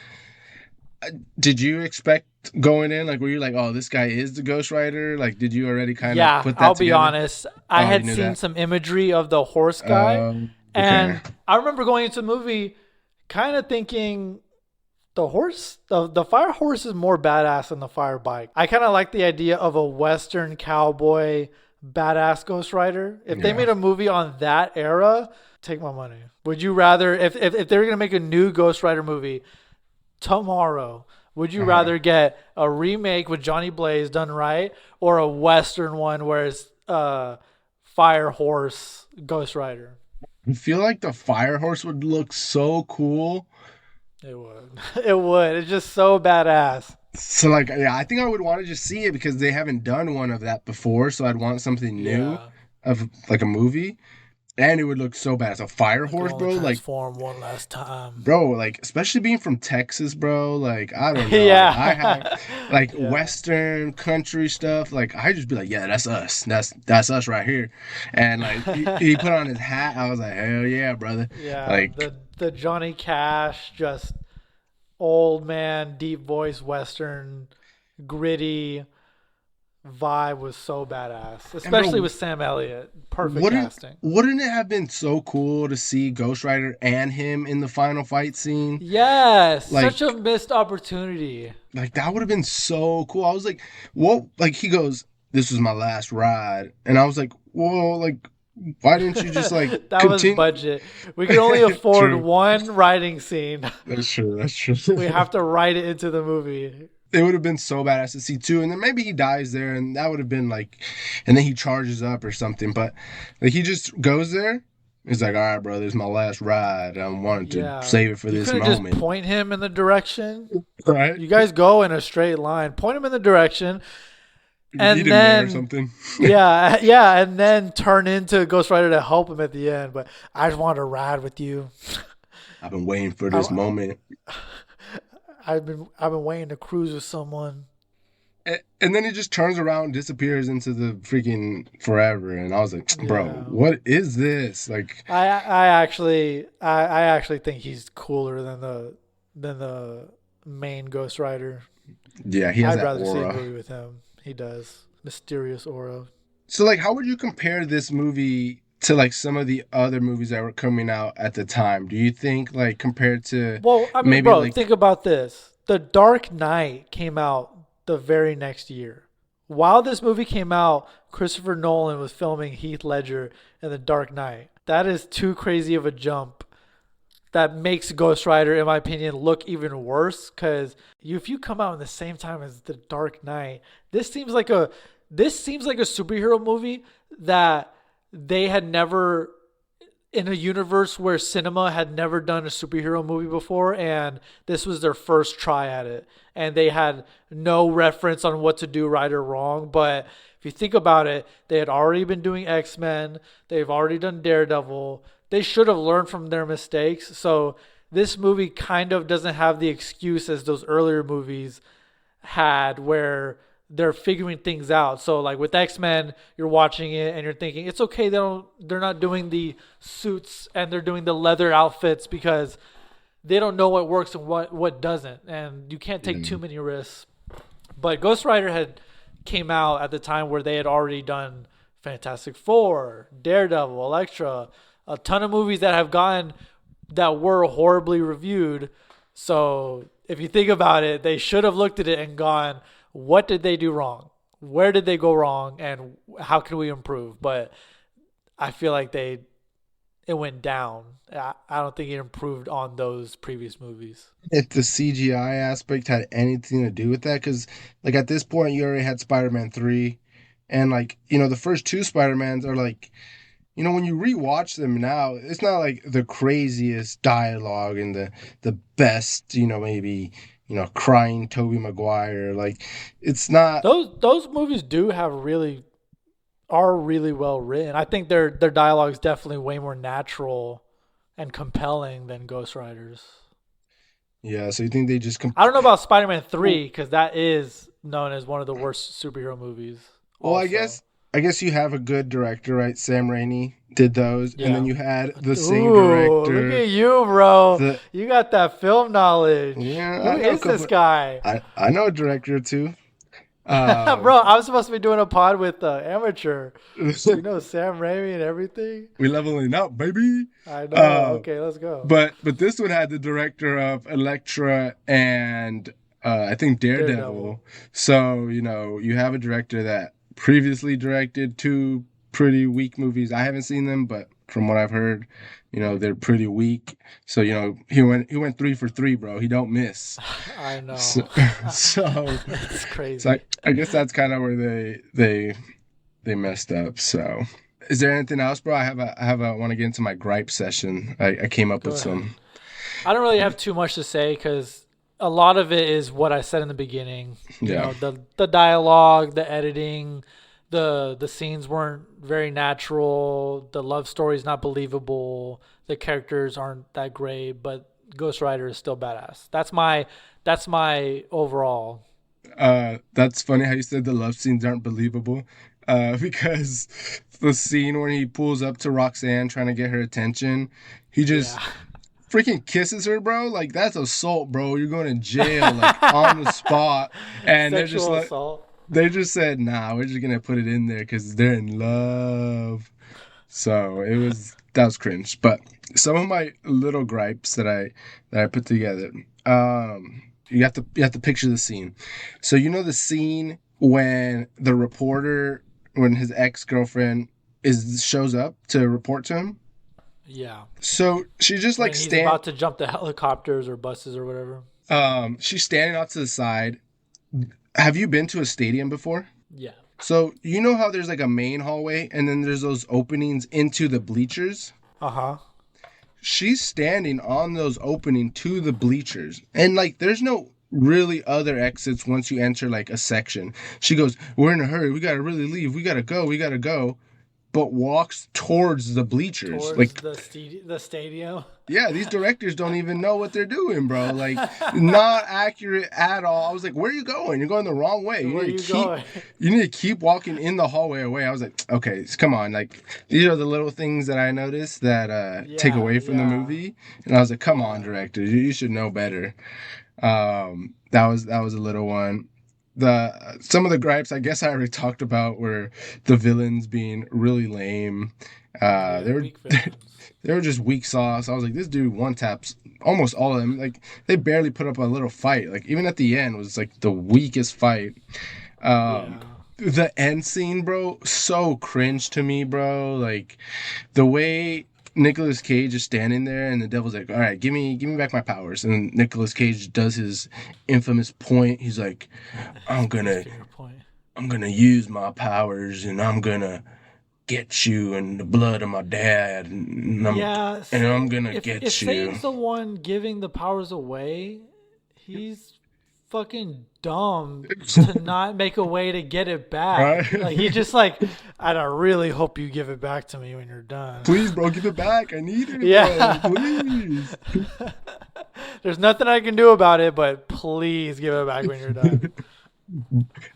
did you expect going in, like were you like, oh, this guy is the Ghost Rider? Like, did you already kind of
Yeah,
put that
I'll be
together?
honest. I
Oh, you
had
knew
seen
that.
some imagery of the horse guy,
Okay.
and I remember going into the movie kind of thinking the fire horse is more badass than the fire bike. I kind of like the idea of a Western cowboy badass Ghost Rider. If they
Yeah.
made a movie on that era, take my money. Would you rather, if they were going to make a new Ghost Rider movie tomorrow, would you rather get a remake with Johnny Blaze done right or a Western one where it's fire horse Ghost Rider?
I feel like the fire horse would look so cool.
It would. It would. It's just so badass.
So like, yeah, I think I would want to just see it because they haven't done one of that before. So I'd want something new
Yeah.
of like a movie. And it would look so bad. It's a fire
I could
horse,
only
bro. Like,
transform one last time.
bro, like, especially being from Texas, bro. Like, I don't know. Like, I have
Yeah.
like
Yeah.
Western country stuff. Like, I just be like, yeah, that's us. That's us right here. And like, he put on his hat. I was like, hell yeah, brother.
Yeah.
Like,
The Johnny Cash, just old man, deep voice, Western, gritty vibe was so badass.
and
Especially
bro,
with Sam Elliott. Perfect
wouldn't
casting.
wouldn't it have been so cool to see Ghost Rider and him in the final fight scene?
Yes. Such a
Like,
missed opportunity.
that would have been so cool. I was like, what? Like, he goes, "This was my last ride," and I was like, "Whoa!" Like, why didn't you just like
That was
continue?
budget. We could only afford
True.
one writing scene.
That's true. That's true.
We have to write it into the movie.
It would have been so badass to see too, and then maybe he dies there, and that would have been like, and then he charges up or something. But like, he just goes there. He's like, "All right, bro, this is my last ride. I wanted to
Yeah.
save it for
You
this
couldn't just
moment."
point him in the direction.
Right?
You guys go in a straight line. Point him in the direction.
Meet
And
him there or
then,
something.
yeah, yeah. And then turn into Ghost Rider to help him at the end. But I just wanted to ride with you.
I've been waiting for this
I,
moment.
I've been waiting to cruise with someone.
And then he just turns around, disappears into the freaking forever, and I was like, "Bro,
Yeah.
what is this?" Like,
I actually think he's cooler than the main Ghost Rider.
yeah, he has
I'd
that
rather see a
aura.
movie with him. He does. Mysterious aura.
So, like, how would you compare this movie to like some of the other movies that were coming out at the time? Do you think, like, compared to
Well, I mean,
maybe
bro,
like,
think about this. The Dark Knight came out the very next year. While this movie came out, Christopher Nolan was filming Heath Ledger in The Dark Knight. That is too crazy of a jump. That makes Ghost Rider, in my opinion, look even worse. Because if you come out in the same time as The Dark Knight, this seems like a superhero movie that they had never, in a universe where cinema had never done a superhero movie before, and this was their first try at it, and they had no reference on what to do right or wrong. But if you think about it, they had already been doing X-Men, they've already done Daredevil. They should have learned from their mistakes. So this movie kind of doesn't have the excuse as those earlier movies had, where they're figuring things out. So like with X-Men, you're watching it and you're thinking it's okay, they're not doing the suits and they're doing the leather outfits because they don't know what works and what doesn't, and you can't take too
mm,
many risks. But Ghost Rider had came out at the time where they had already done Fantastic Four, Daredevil, Elektra, a ton of movies that have gotten that were horribly reviewed. So if you think about it, they should have looked at it and gone, what did they do wrong? Where did they go wrong? And how can we improve? But I feel like it went down. I don't think it improved on those previous movies.
if the CGI aspect had anything to do with that? Because like at this point, you already had Spider-Man 3, and like the first two Spider-Mans are like, when you rewatch them now, it's not like the craziest dialogue and the best, maybe, crying Tobey Maguire. Like, it's not.
Those movies do have are really well written. I think their dialogue is definitely way more natural and compelling than Ghost Rider's.
Yeah, so you think they just
I don't know about Spider-Man 3 because that is known as one of the worst superhero movies
well, I
also.
guess I guess you have a good director, right? Sam Raimi did those, and then
Yeah.
you had the same
Ooh, look
director.
at you, bro.
The
You got that film knowledge.
Yeah,
Who
I know a
is this
couple.
guy?
I know a director or two.
Bro, I'm supposed to be doing a pod with amateur. You
We
know Sam Raimi and everything?
leveling up, baby.
I know.
Uh,
Okay, let's go.
but this one had the director of Elektra and I think
Daredevil.
Daredevil. So you have a director that previously directed two pretty weak movies. I haven't seen them, but from what I've heard, they're pretty weak. So he went 3 for 3, bro. He don't miss.
I
So
know.
so,
It's
so
crazy.
I guess that's kind of where they messed up. So. Is there anything else, bro? I want to get into my gripe session. I came up
Go
with
ahead.
some.
I don't really have too much to say because a lot of it is what I said in the beginning.
Yeah.
The dialogue, the editing, the scenes weren't very natural. The love story is not believable. The characters aren't that great, but Ghost Rider is still badass. That's my overall.
That's funny how you said the love scenes aren't believable. Because the scene where he pulls up to Roxanne trying to get her attention, he
Yeah.
just freaking kisses her, bro. Like that's assault, bro. You're going to jail, like on the spot. And they're just
Sexual
like,
assault.
they just said, nah, we're just gonna put it in there because they're in love. So that was cringe. But some of my little gripes that I put together. You have to picture the scene. So you know the scene when the reporter, when his ex-girlfriend is shows up to report to him.
Yeah.
So she just like
When he's about to jump the helicopters or buses or whatever.
she's standing off to the side. Have you been to a stadium before?
Yeah.
So you know how there's like a main hallway and then there's those openings into the bleachers?
Uh huh.
She's standing on those opening to the bleachers. And like there's no really other exits once you enter like a section. She goes, "We're in a hurry. We got to really leave. We got to go. We got to go." But walks towards the bleachers.
Towards
Like,
the stadium.
yeah, these directors don't even know what they're doing, bro. Like, not accurate at all. I was like, "Where are you going? You're going the wrong way.
Where are you going?
You need to keep walking in the hallway away." I was like, "Okay, come on." Like, these are the little things that I noticed that take
Yeah.
away from the
Yeah.
movie. And I was like, "Come on,
Yeah.
director, you should know better." That was a little one. The Some of the gripes I guess I already talked about were the villains being really lame.
Yeah.
They were
Weak villains.
they were just weak sauce. I was like, this dude one taps almost all of them. Like they barely put up a little fight. Like even at the end was like the weakest fight. Um,
Yeah.
the end scene, bro, so cringe to me, bro. Like the way Nicolas Cage is standing there and the devil's like, "All right, give me back my powers." And Nicolas Cage does his infamous point. He's like, "I'm
His
gonna
finger point.
I'm gonna use my powers and I'm gonna get you in the blood of my dad
Yeah.
and I'm
See,
gonna
if
get you."
Satan's the one giving the powers away, he's fucking dumb to not make a way to get it back.
Right?
Like he just like, I don't really hope you give it back to me when you're done.
Please, bro, give it back. I need it,
Yeah.
bro. Please.
There's nothing I can do about it, but please give it back when you're done.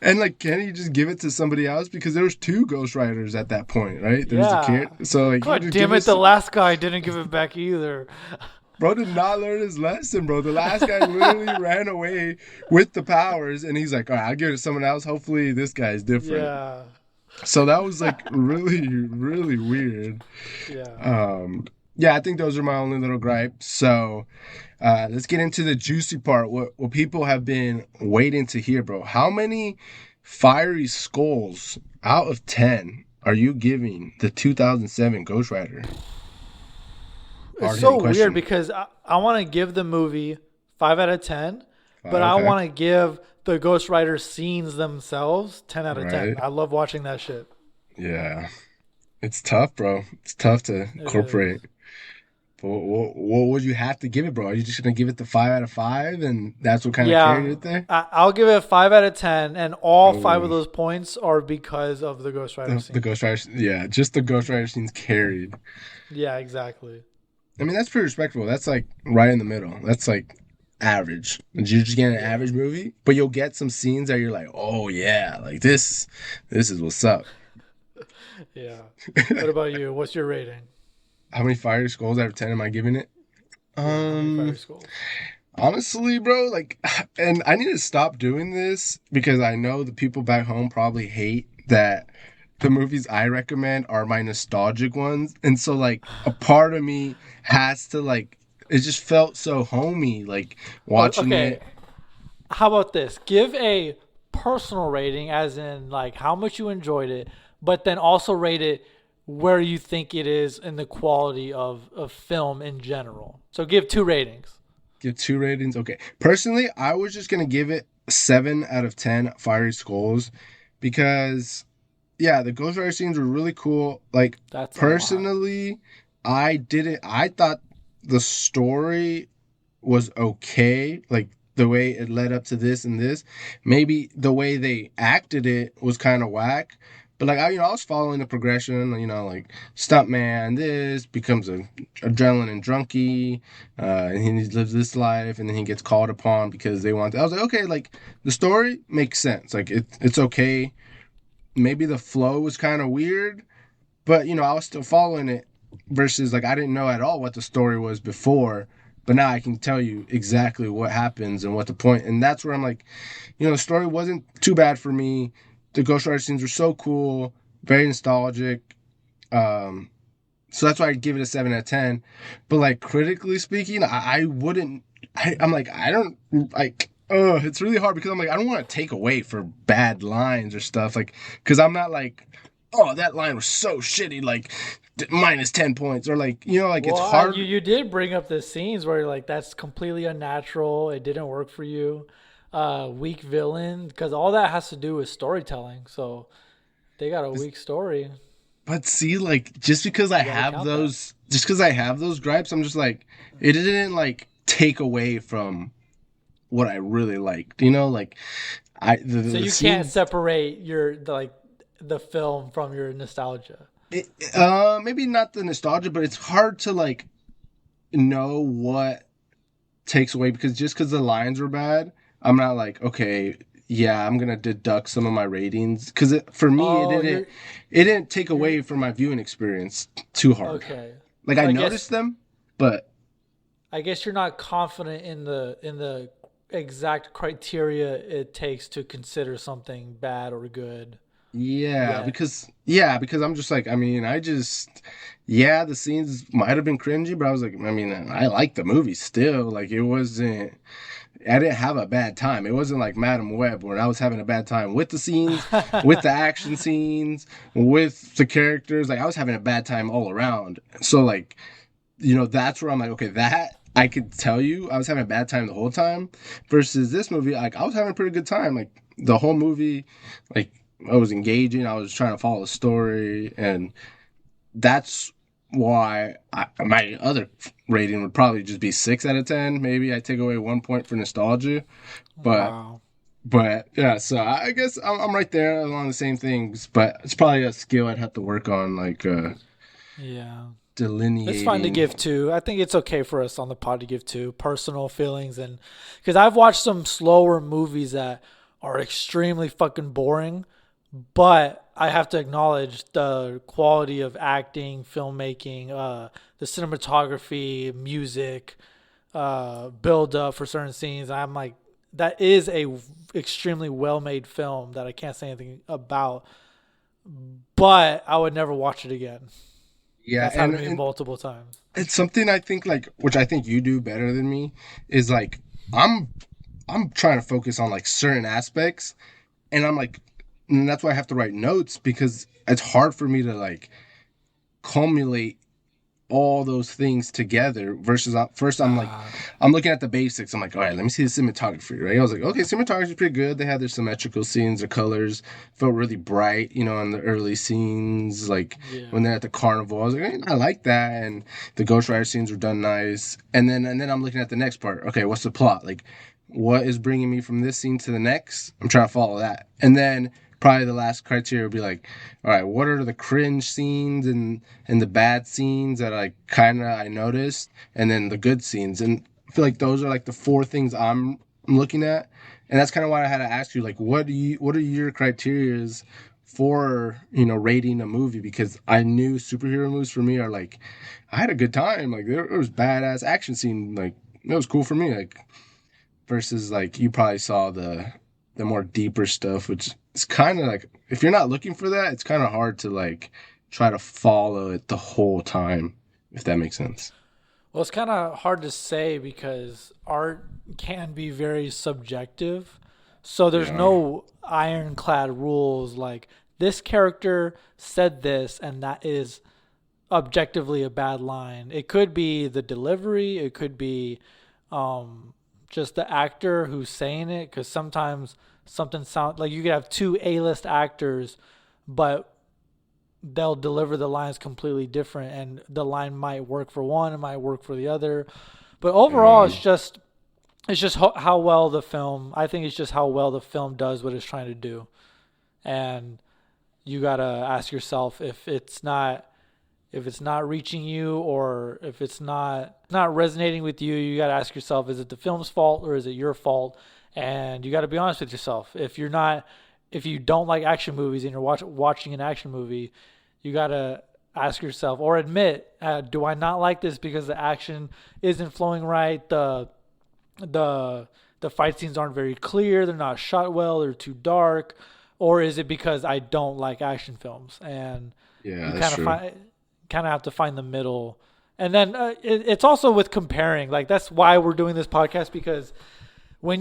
And like, can he just give it to somebody else? Because there was two Ghost Riders at that point, right? There was a
Yeah.
kid. So like,
God damn it, the last guy didn't give it back either.
bro did not learn his lesson, bro. The last guy literally ran away with the powers, and he's like, "All right, I'll give it to someone else. Hopefully, this guy's different."
Yeah.
So that was like really, really weird.
Yeah.
Yeah, I think those are my only little gripes. So let's get into the juicy part. What people have been waiting to hear, bro. How many fiery skulls out of 10 are you giving the 2007 Ghost Rider?
It's
Hard-hitting
so
question.
weird because I want to give the movie 5 out of 10, but I
Okay.
want to give the Ghost Rider scenes themselves 10 out of 10.
Right.
I love watching that shit.
Yeah, it's tough, bro. It's tough to
It
incorporate.
is.
But what would you have to give it, bro? Are you just gonna give it the 5 out of 5, and that's what kind of carried
Yeah.
it there?
I'll give it 5 out of 10, and all 5 of
Oh,
those points are because of the Ghost Rider
the
scenes.
Ghost Rider, yeah, just the Ghost Rider scenes carried.
Yeah, exactly.
I mean, that's pretty respectable. That's like right in the middle. That's like average. You're just getting an
Yeah.
average movie, but you'll get some scenes that you're like, oh yeah, like this is what's up.
Yeah. What about you? What's your rating?
How many fire skulls out of 10 am I giving it?
Yeah, how many fire
Um,
skulls?
Honestly, bro, like, and I need to stop doing this because I know the people back home probably hate that the movies I recommend are my nostalgic ones. And so, like, a part of me has to, like, it just felt so homey, like,
Oh,
watching
okay.
it.
How about this? Give a personal rating, as in like how much you enjoyed it, but then also rate it where you think it is in the quality of film in general. So give 2 ratings.
Give 2 ratings. Okay. Personally, I was just going to give it 7 out of 10 fiery skulls because, yeah, the Ghost Rider scenes were really cool. Like,
That's a lot.
personally, I thought the story was okay. Like, the way it led up to this and this. Maybe the way they acted it was kind of whack. But like I was following the progression. Like stuntman, this becomes a adrenaline junkie, and he lives this life, and then he gets called upon because they want. I was like, okay, like the story makes sense. Like it's okay. Maybe the flow was kind of weird, but I was still following it. Versus like I didn't know at all what the story was before, but now I can tell you exactly what happens and what the point. And that's where I'm like, the story wasn't too bad for me. The Ghost Rider scenes were so cool, very nostalgic. Um, so that's why I give it a 7 out of 10. But like critically speaking, I wouldn't. I'm like I don't like. It's really hard because I'm like I don't want to take away for bad lines or stuff like because I'm not like that line was so shitty like minus 10 points or like like it's
Well,
hard.
you did bring up the scenes where like that's completely unnatural. It didn't work for you. Weak villain, because all that has to do with storytelling. So they got a weak story.
But see, like just because I
You got to
have
count that.
those, just because I have those gripes, I'm just like it didn't like take away from what I really liked. Like
So
the
you can't
scene.
separate like the film from your nostalgia.
Maybe not the nostalgia, but it's hard to like know what takes away because just because the lines were bad, I'm not like okay, yeah, I'm gonna deduct some of my ratings because for me
Oh,
it didn't take
you're
away from my viewing experience too hard.
okay.
Like
So
I noticed them, but
I guess you're not confident in the exact criteria it takes to consider something bad or good
yeah,
yet.
because I'm just like, I mean, yeah, the scenes might have been cringy, but I was like, I mean, I like the movie still. Like, it wasn't, I didn't have a bad time. It wasn't like Madam Web where I was having a bad time with the scenes, with the action scenes, with the characters. Like, I was having a bad time all around. So, like, that's where I'm like, okay, that I could tell you I was having a bad time the whole time versus this movie, like, I was having a pretty good time. Like, the whole movie, like, I was engaging. I was trying to follow the story, and that's why my other rating would probably just be 6 out of 10. Maybe I take away 1 point for nostalgia, but
Wow.
yeah. So I guess I'm right there along the same things, but it's probably a skill I'd have to work on, like
Yeah. It's fine to
delineating.
give two. I think it's okay for us on the pod to give two personal feelings, and because I've watched some slower movies that are extremely fucking boring, but I have to acknowledge the quality of acting, filmmaking, the cinematography, music, build up for certain scenes. I'm like, that is a extremely well made film that I can't say anything about, but I would never watch it again.
Yeah,
That's
and,
happened to me
and
multiple times.
it's something I think like, which I think you do better than me, is like I'm I'm trying to focus on like certain aspects, and I'm like, and that's why I have to write notes because it's hard for me to like culminate all those things together versus first I'm like
Uh,
I'm looking at the basics. I'm like, all right, let me see the cinematography, right? I was like, okay, cinematography is pretty good. They had their symmetrical scenes, their colors felt really bright, in the early scenes, like when
yeah.
they're at the carnival. I was like, I like that, and the Ghost Rider scenes were done nice. And then I'm looking at the next part. Okay, what's the plot? Like, what is bringing me from this scene to the next? I'm trying to follow that, and then probably the last criteria would be like, all right, what are the cringe scenes and the bad scenes that I noticed, and then the good scenes, and I feel like those are like the four things I'm looking at, and that's kind of why I had to ask you like, what are your criterias for rating a movie because I knew superhero movies for me are like I had a good time like there was badass action scene like it was cool for me like versus like you probably saw the more deeper stuff, which is kind of like if you're not looking for that, it's kind of hard to like try to follow it the whole time, if that makes sense.
Well, it's kind of hard to say because art can be very subjective. So there's
Yeah.
no ironclad rules like this character said this and that is objectively a bad line. It could be the delivery, it could be um, just the actor who's saying it because sometimes something sound like you could have two A-list actors, but they'll deliver the lines completely different and the line might work for one, it might work for the other. But overall
Yeah.
it's just how well the film, I think it's just how well the film does what it's trying to do. And you gotta ask yourself if it's not reaching you, or if it's not resonating with you. You got to ask yourself, is it the film's fault or is it your fault? And you got to be honest with yourself. If you don't like action movies and you're watching an action movie, you got to ask yourself or admit, do I not like this because the action isn't flowing right? The fight scenes aren't very clear, they're not shot well, they're too dark, or is it because I don't like action films? And
Yeah,
you
that's true.
kind of have to find the middle. And then it's also with comparing. Like that's why we're doing this podcast, because when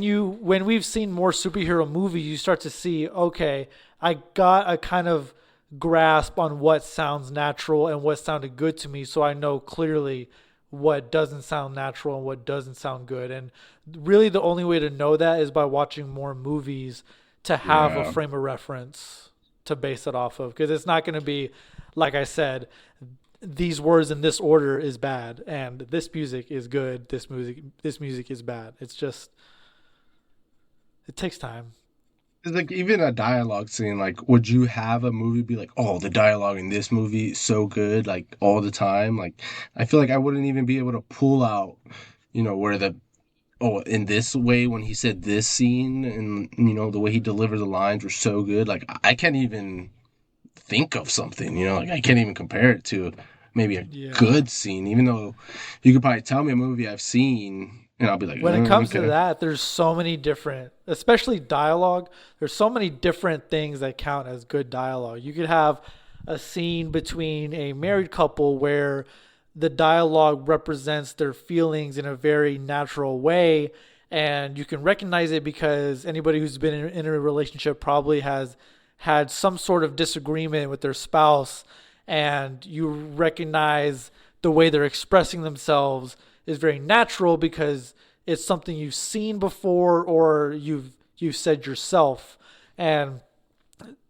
we've seen more superhero movies, you start to see, okay, I got a kind of grasp on what sounds natural and what sounded good to me, so I know clearly what doesn't sound natural and what doesn't sound good. And really the only way to know that is by watching more movies, to have a
Yeah.
frame of reference to base it off of, because it's not going to be like I said, these words in this order is bad and this music is good, this music is bad. It's just, it takes time.
It's like even a dialogue scene, like would you have a movie be like, oh, the dialogue in this movie is so good, like all the time? Like I feel like I wouldn't even be able to pull out, where the oh, in this way when he said this scene and the way he delivered the lines were so good. Like I can't even think of something, like I can't even compare it to maybe a
Yeah.
good scene, even though you could probably tell me a movie I've seen and I'll be like,
When it comes to
okay.
that, there's so many different, especially dialogue, there's so many different things that count as good dialogue. You could have a scene between a married couple where the dialogue represents their feelings in a very natural way, and you can recognize it because anybody who's been in a relationship probably has had some sort of disagreement with their spouse, and you recognize the way they're expressing themselves is very natural because it's something you've seen before or you've said yourself. And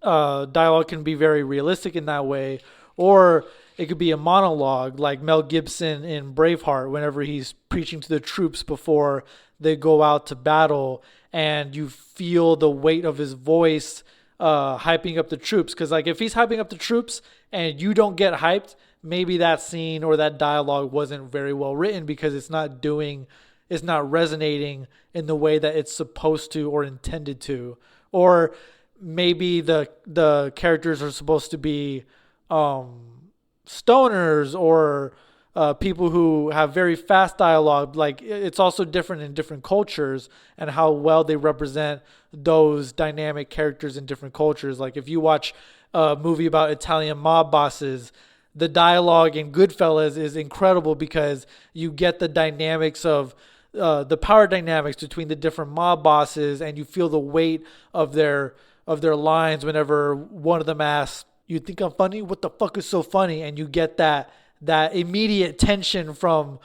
dialogue can be very realistic in that way, or it could be a monologue like Mel Gibson in Braveheart whenever he's preaching to the troops before they go out to battle, and you feel the weight of his voice hyping up the troops. Because like if he's hyping up the troops and you don't get hyped, maybe that scene or that dialogue wasn't very well written because it's not resonating in the way that it's supposed to or intended to. Or maybe the characters are supposed to be stoners, or people who have very fast dialogue. Like it's also different in different cultures and how well they represent those dynamic characters in different cultures. Like if you watch a movie about Italian mob bosses, the dialogue in Goodfellas is incredible because you get the dynamics of the power dynamics between the different mob bosses, and you feel the weight of their lines whenever one of them asks, "You think I'm funny? What the fuck is so funny?" And you get that immediate tension from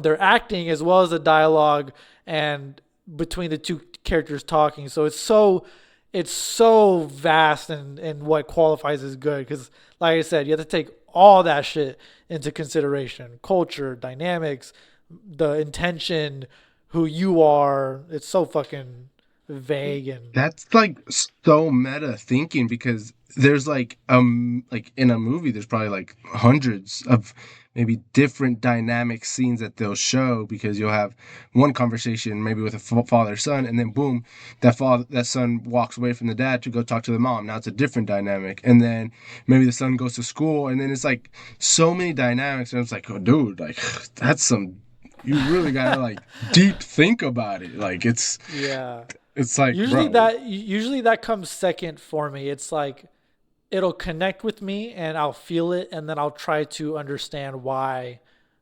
their acting as well as the dialogue and between the two characters talking. So it's so vast and what qualifies as good, because like I said, you have to take all that shit into consideration: culture, dynamics, the intention, who you are. It's so fucking vague. And
That's like so meta thinking because there's like in a movie there's probably like hundreds of maybe different dynamic scenes that they'll show because you'll have one conversation maybe with a father son and then boom, that son walks away from the dad to go talk to the mom. Now it's a different dynamic, and then maybe the son goes to school, and then it's like so many dynamics, and it's like, oh dude, like that's some, you really gotta like deep think about it. Like
yeah,
it's like, bro,
usually that comes second for me. It's like it'll connect with me and I'll feel it, and then I'll try to understand why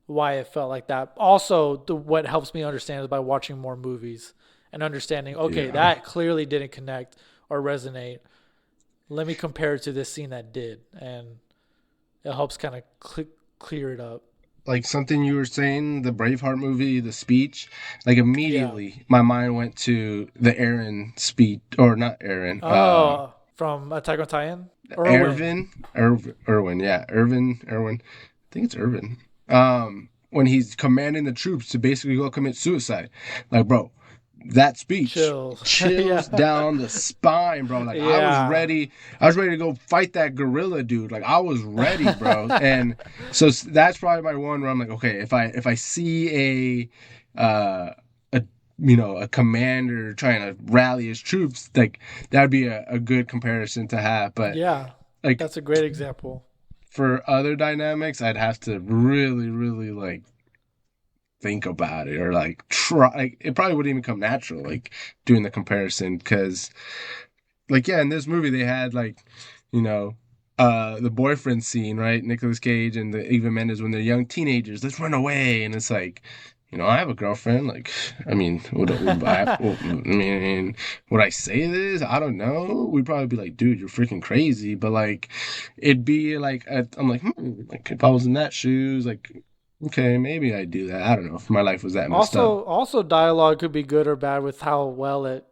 it felt like that. Also, what helps me understand is by watching more movies and understanding, okay,
yeah.
that clearly didn't connect or resonate. Let me compare it to this scene that did, and it helps kind of clear it up.
Like something you were saying, the Braveheart movie, the speech, like
Yeah.
immediately my mind went to the Aaron speech, or not Aaron,
Oh, from Attack on Titan? Irwin.
Irwin, yeah, Irwin. I think it's Irvin. When he's commanding the troops to basically go commit suicide, like, bro, that speech
Chills. Yeah.
chills down the spine, bro. Like
Yeah.
I was ready to go fight that gorilla dude. Like I was ready, bro. And so that's probably my one where I'm like, okay, if I see a a commander trying to rally his troops, like that'd be a good comparison to have. But
Yeah.
like
That's a great example.
for other dynamics, I'd have to really, really like think about it or like try. Like, it probably wouldn't even come natural, like doing the comparison, because like in this movie they had like you know the boyfriend scene, right? Nicolas Cage and the Eva Mendes when they're young teenagers. Let's run away, and it's like. I have a girlfriend. Like, I mean, would I say this? I don't know. We'd probably be like, dude, you're freaking crazy. But like, it'd be like, I'm like, like if I was in that shoes, like, okay, maybe I'd do that. I don't know if my life was that messed up.
Also, dialogue could be good or bad with how well it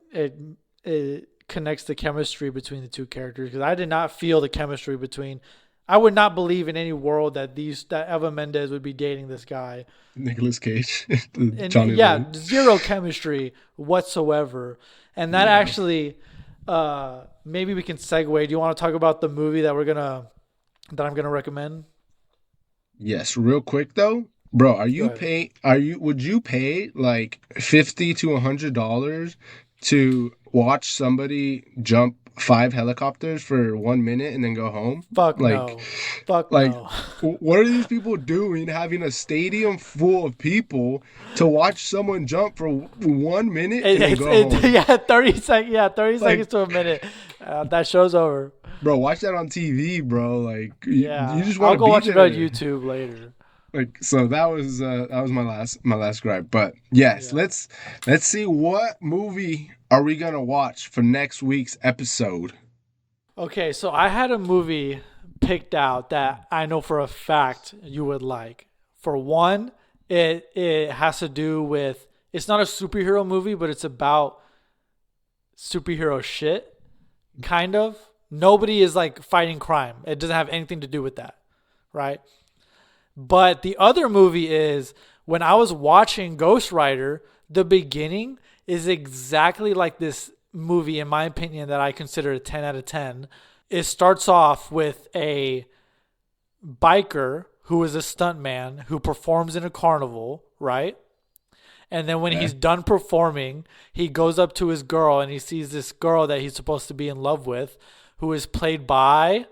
connects the chemistry between the two characters. Because I did not feel the chemistry between. I would not believe in any world that Eva Mendes would be dating this guy.
Nicolas Cage,
And
Johnny
yeah,
Lane.
zero chemistry whatsoever. And that
Yeah.
actually, maybe we can segue. Do you want to talk about the movie that I'm gonna recommend?
Yes, real quick though, bro,
Go ahead.
would you pay like $50 to $100 to watch somebody jump 5 helicopters for 1 minute and then go home?
Fuck
Like,
no. Fuck
like,
no.
what are these people doing having a stadium full of people to watch someone jump for 1 minute and then go home?
Yeah, 30 seconds. Yeah, 30 seconds
Like,
to a minute. That show's over.
bro, watch that on TV, bro. Like, you
Yeah,
just
I'll
want to
go
be
watch it on
there.
YouTube later.
Like, so that was my last gripe. But yes,
Yeah.
let's see what movie are we gonna watch for next week's episode.
Okay, so I had a movie picked out that I know for a fact you would like. For one, it has to do with it's not a superhero movie, but it's about superhero shit, kind of. Nobody is like fighting crime. It doesn't have anything to do with that, right? But the other movie is when I was watching Ghost Rider, the beginning is exactly like this movie, in my opinion, that I consider a 10 out of 10. It starts off with a biker who is a stuntman who performs in a carnival, right? And then when
Okay.
he's done performing, he goes up to his girl and he sees this girl that he's supposed to be in love with, who is played by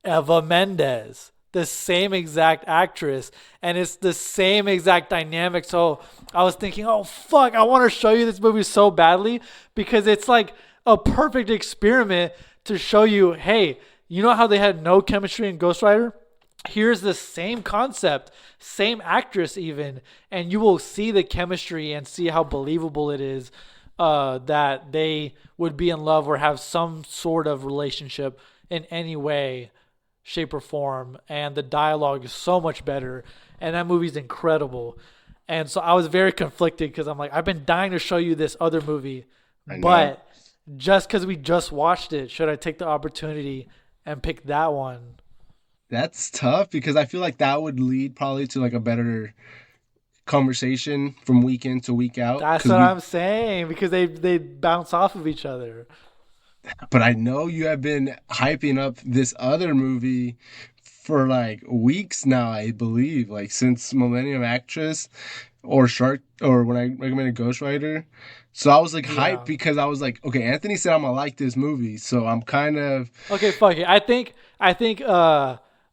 Eva Mendes, the same exact actress, and it's the same exact dynamic. So I was thinking, oh fuck, I want to show you this movie so badly because it's like a perfect experiment to show you, hey, you know how they had no chemistry in Ghost Rider? Here's the same concept, same actress even, and you will see the chemistry and see how believable it is that they would be in love or have some sort of relationship in any way, shape, or form. And the dialogue is so much better, and that movie's incredible. And so I was very conflicted because I'm like, I've been dying to show you this other movie,
I know.
but just because we just watched it, should I take the opportunity and pick that one?
That's tough because I feel like that would lead probably to like a better conversation from week in to week out.
That's what I'm saying because they bounce off of each other.
But I know you have been hyping up this other movie for like weeks now, I believe, like since Millennium Actress or Shark or when I recommended Ghost Rider. So I was like hyped
Yeah.
because I was like, okay, Anthony said I'm gonna like this movie, so I'm kind of
Okay, fuck it. I think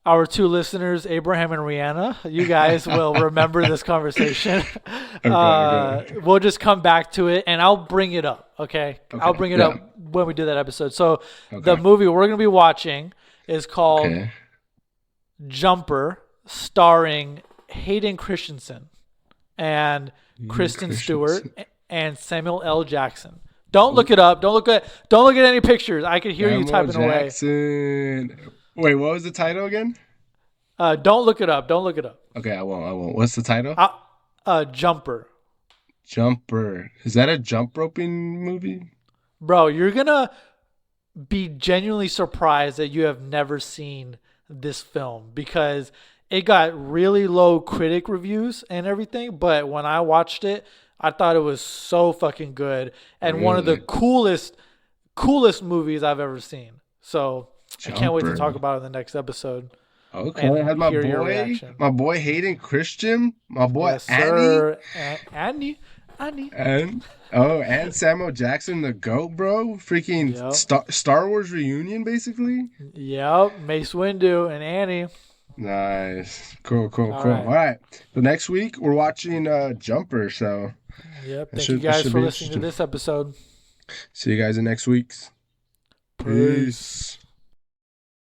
our two listeners, Abraham and Rihanna, you guys will remember this conversation.
okay, okay,
We'll just come back to it and I'll bring it up. Okay, I'll
okay,
bring it
yeah,
up when we do that episode. So the
okay,
movie we're gonna be watching is called
okay.
Jumper, starring Hayden Christensen and
Ian
Kristen Stewart
Christensen.
and Samuel L. Jackson. Don't look it up. Don't look at any pictures. I can hear you
Samuel
typing away.
Jackson. Wait, what was the title again?
Don't look it up. Don't look it up.
Okay, I won't. I won't. What's the title?
Jumper.
Jumper. Is that a jump roping movie?
Bro, you're gonna be genuinely surprised that you have never seen this film because it got really low critic reviews and everything. But when I watched it, I thought it was so fucking good and one of the
Really?
coolest movies I've ever seen. So I can't wait to
Jumper.
talk about it in the next episode
Okay.
and
Had
hear your reaction.
my boy Hayden Christian, my boy
Yes,
Annie,
sir. Annie, Annie.
and and Samuel Jackson, the GOAT, bro. Freaking
Yep.
Star Wars reunion, basically.
Yep. Mace Windu and Annie.
Nice. Cool, cool,
All
cool. All
right.
right. So next week we're watching Jumper, so
Yep.
that
Thank you
should that
guys
should
for
be
listening to
interesting.
this episode.
See you guys in next week's.
Peace.
Peace.